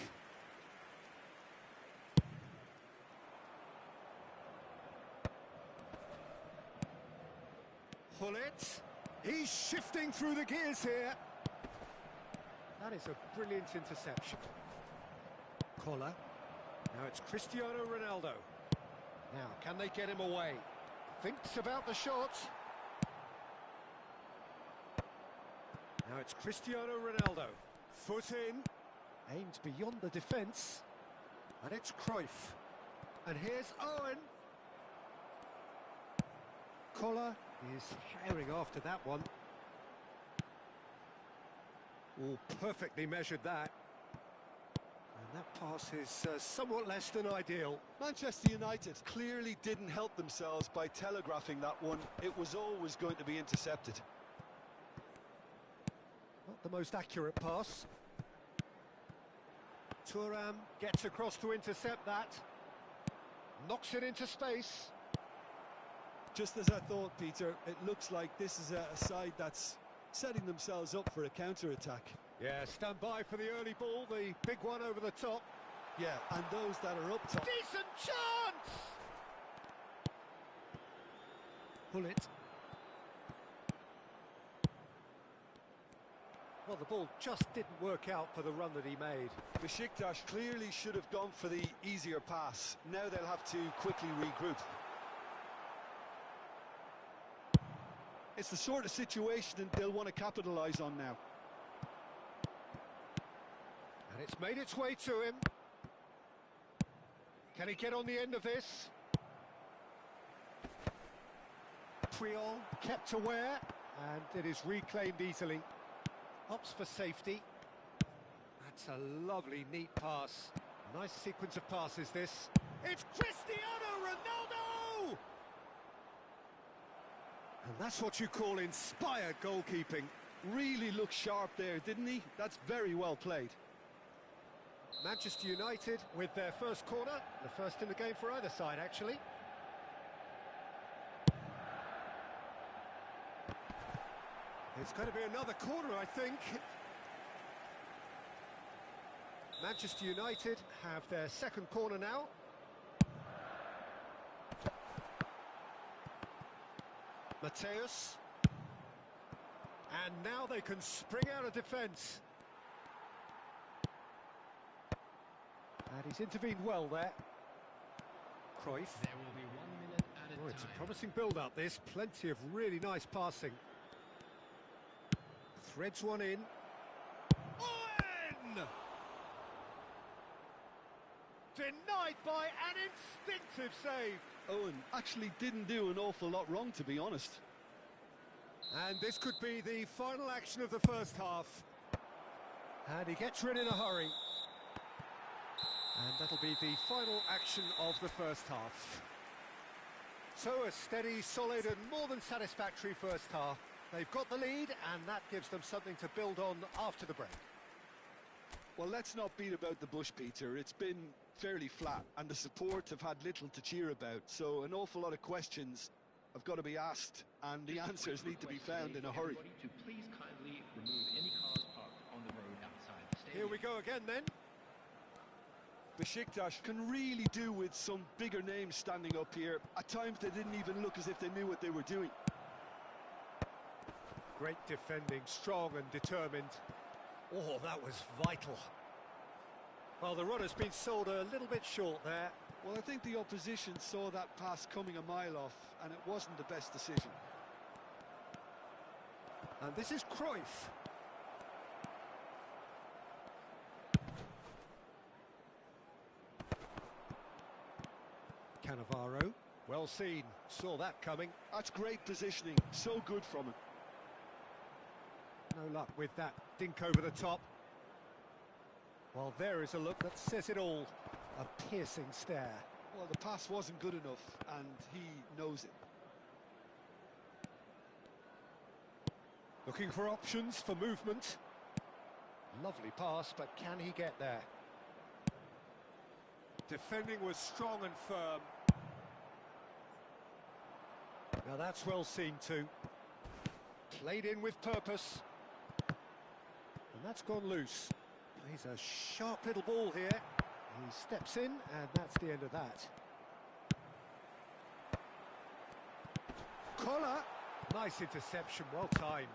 Hullet. He's shifting through the gears here. That is a brilliant interception. Collar. Now it's Cristiano Ronaldo. Now, can they get him away? Thinks about the shot. Now it's Cristiano Ronaldo. Foot in. Aimed beyond the defence. And it's Cruyff. And here's Owen. Collar is herring after that one. Oh, perfectly measured that. And that pass is somewhat less than ideal. Manchester United clearly didn't help themselves by telegraphing that one. It was always going to be intercepted. Not the most accurate pass. Thuram gets across to intercept that. Knocks it into space. Just as I thought, Peter, it looks like this is a side that's setting themselves up for a counter-attack. Yeah, stand by for the early ball, the big one over the top. Yeah, and those that are up top. Decent chance! Hullet. Well, the ball just didn't work out for the run that he made. Besiktas clearly should have gone for the easier pass. Now they'll have to quickly regroup. It's the sort of situation that they'll want to capitalise on now. And it's made its way to him. Can he get on the end of this? Puyol kept aware, and it is reclaimed easily. Opts for safety. That's a lovely, neat pass. Nice sequence of passes, this. It's Cristiano Ronaldo! And that's what you call inspired goalkeeping. Really looked sharp there, didn't he? That's very well played. Manchester United with their first corner. The first in the game for either side, actually. It's going to be another corner, I think. Manchester United have their second corner now. Mateus. And now they can spring out of defence. And he's intervened well there. Cruyff. There will be 1 minute at a Oh, it's a time. promising build-up, this. Plenty of really nice passing. Threads one in. Owen! Denied by an instinctive save. Owen actually didn't do an awful lot wrong, to be honest. And this could be the final action of the first half. And he gets rid in a hurry. And that'll be the final action of the first half. So a steady, solid and more than satisfactory first half. They've got the lead and that gives them something to build on after the break. Well, let's not beat about the bush, Peter. It's been fairly flat and the support have had little to cheer about. So an awful lot of questions have got to be asked and the answers need to be found in a hurry. Everybody to please kindly remove any cars parked on the road outside the stadium. Here we go again then. Besiktas can really do with some bigger names standing up here. At times they didn't even look as if they knew what they were doing. Great defending, strong and determined. Oh, that was vital. Well, the run has been sold a little bit short there. Well, I think the opposition saw that pass coming a mile off and it wasn't the best decision. And this is Cruyff. Cannavaro, well seen, saw that coming. That's great positioning, so good from him. No luck with that dink over the top. Well, there is a look that says it all. A piercing stare. Well, the pass wasn't good enough and he knows it. Looking for options for movement. Lovely pass, but can he get there? Defending was strong and firm. Now that's well seen too. Played in with purpose. And that's gone loose. He's a sharp little ball here. He steps in, and that's the end of that. Collar. Nice interception, well timed.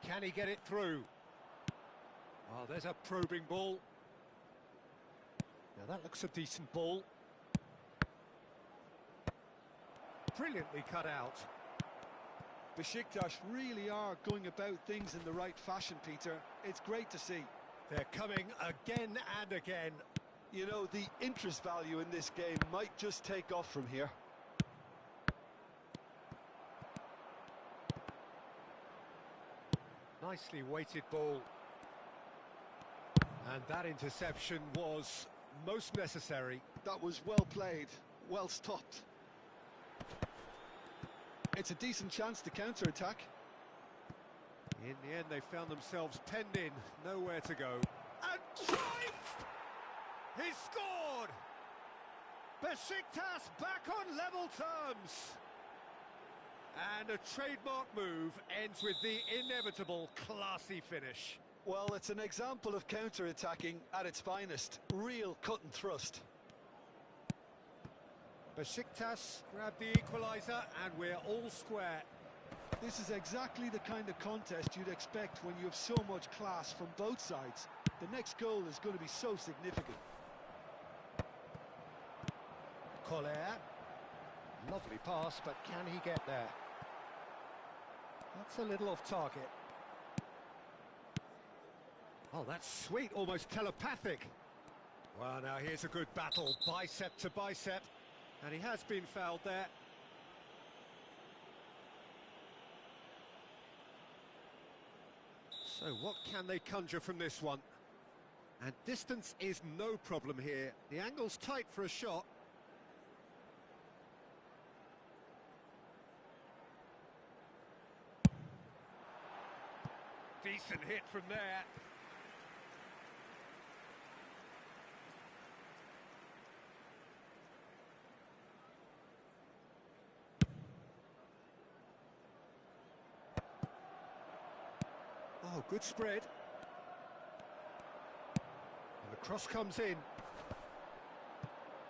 Can he get it through? Oh, there's a probing ball. Now that looks a decent ball. Brilliantly cut out. Besiktas really are going about things in the right fashion, Peter. It's great to see. They're coming again and again. You know, the interest value in this game might just take off from here. Nicely weighted ball. And that interception was most necessary. That was well played, well stopped. It's a decent chance to counter-attack. In the end, they found themselves penned in, nowhere to go. And Cruyff! He scored! Besiktas back on level terms! And a trademark move ends with the inevitable classy finish. Well, it's an example of counter-attacking at its finest. Real cut and thrust. Besiktas grab the equaliser and we're all square. This is exactly the kind of contest you'd expect when you have so much class from both sides. The next goal is going to be so significant. Collier. Lovely pass, but can he get there? That's a little off target. Oh, that's sweet, almost telepathic. Well, now here's a good battle, bicep to bicep. And he has been fouled there. So what can they conjure from this one? And distance is no problem here. The angle's tight for a shot. Decent hit from there. Oh, good spread. And the cross comes in.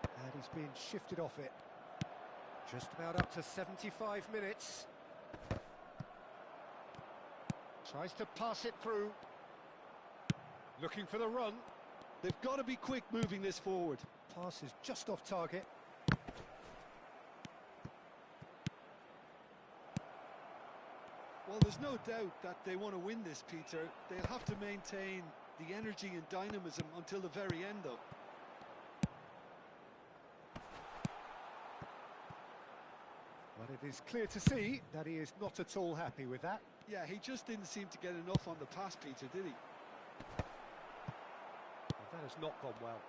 And he's been shifted off it. Just about up to 75 minutes. Tries to pass it through. Looking for the run. They've got to be quick moving this forward. Pass is just off target. Well, there's no doubt that they want to win this, Peter. They'll have to maintain the energy and dynamism until the very end, though. But it is clear to see that he is not at all happy with that. Yeah, he just didn't seem to get enough on the pass, Peter, did he? Well, that has not gone well.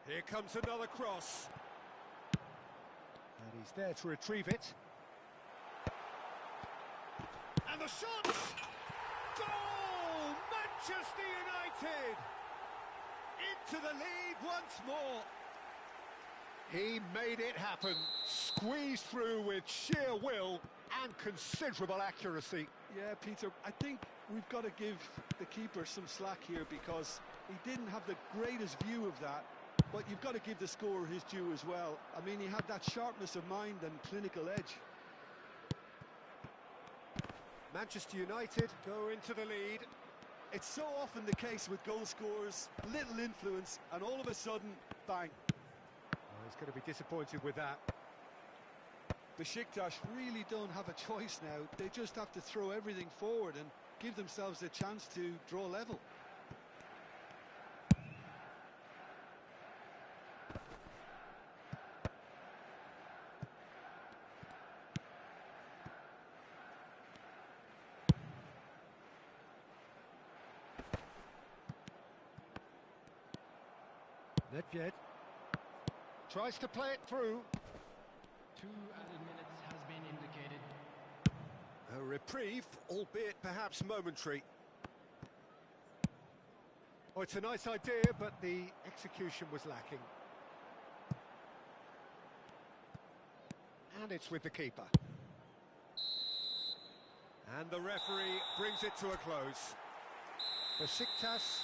Here comes another cross. And he's there to retrieve it. And the shot! Goal! Manchester United! Into the lead once more. He made it happen. Squeezed through with sheer will and considerable accuracy. Yeah, Peter, I think we've got to give the keeper some slack here because he didn't have the greatest view of that. But you've got to give the scorer his due as well. I mean, he had that sharpness of mind and clinical edge. Manchester United go into the lead. It's so often the case with goal scorers, little influence, and all of a sudden, bang. Oh, he's going to be disappointed with that. Besiktas really don't have a choice now. They just have to throw everything forward and give themselves a chance to draw level. Nedved tries to play it through. 2 added minutes has been indicated. A reprieve, albeit perhaps momentary. Oh, it's a nice idea, but the execution was lacking. And it's with the keeper. And the referee brings it to a close. Besiktas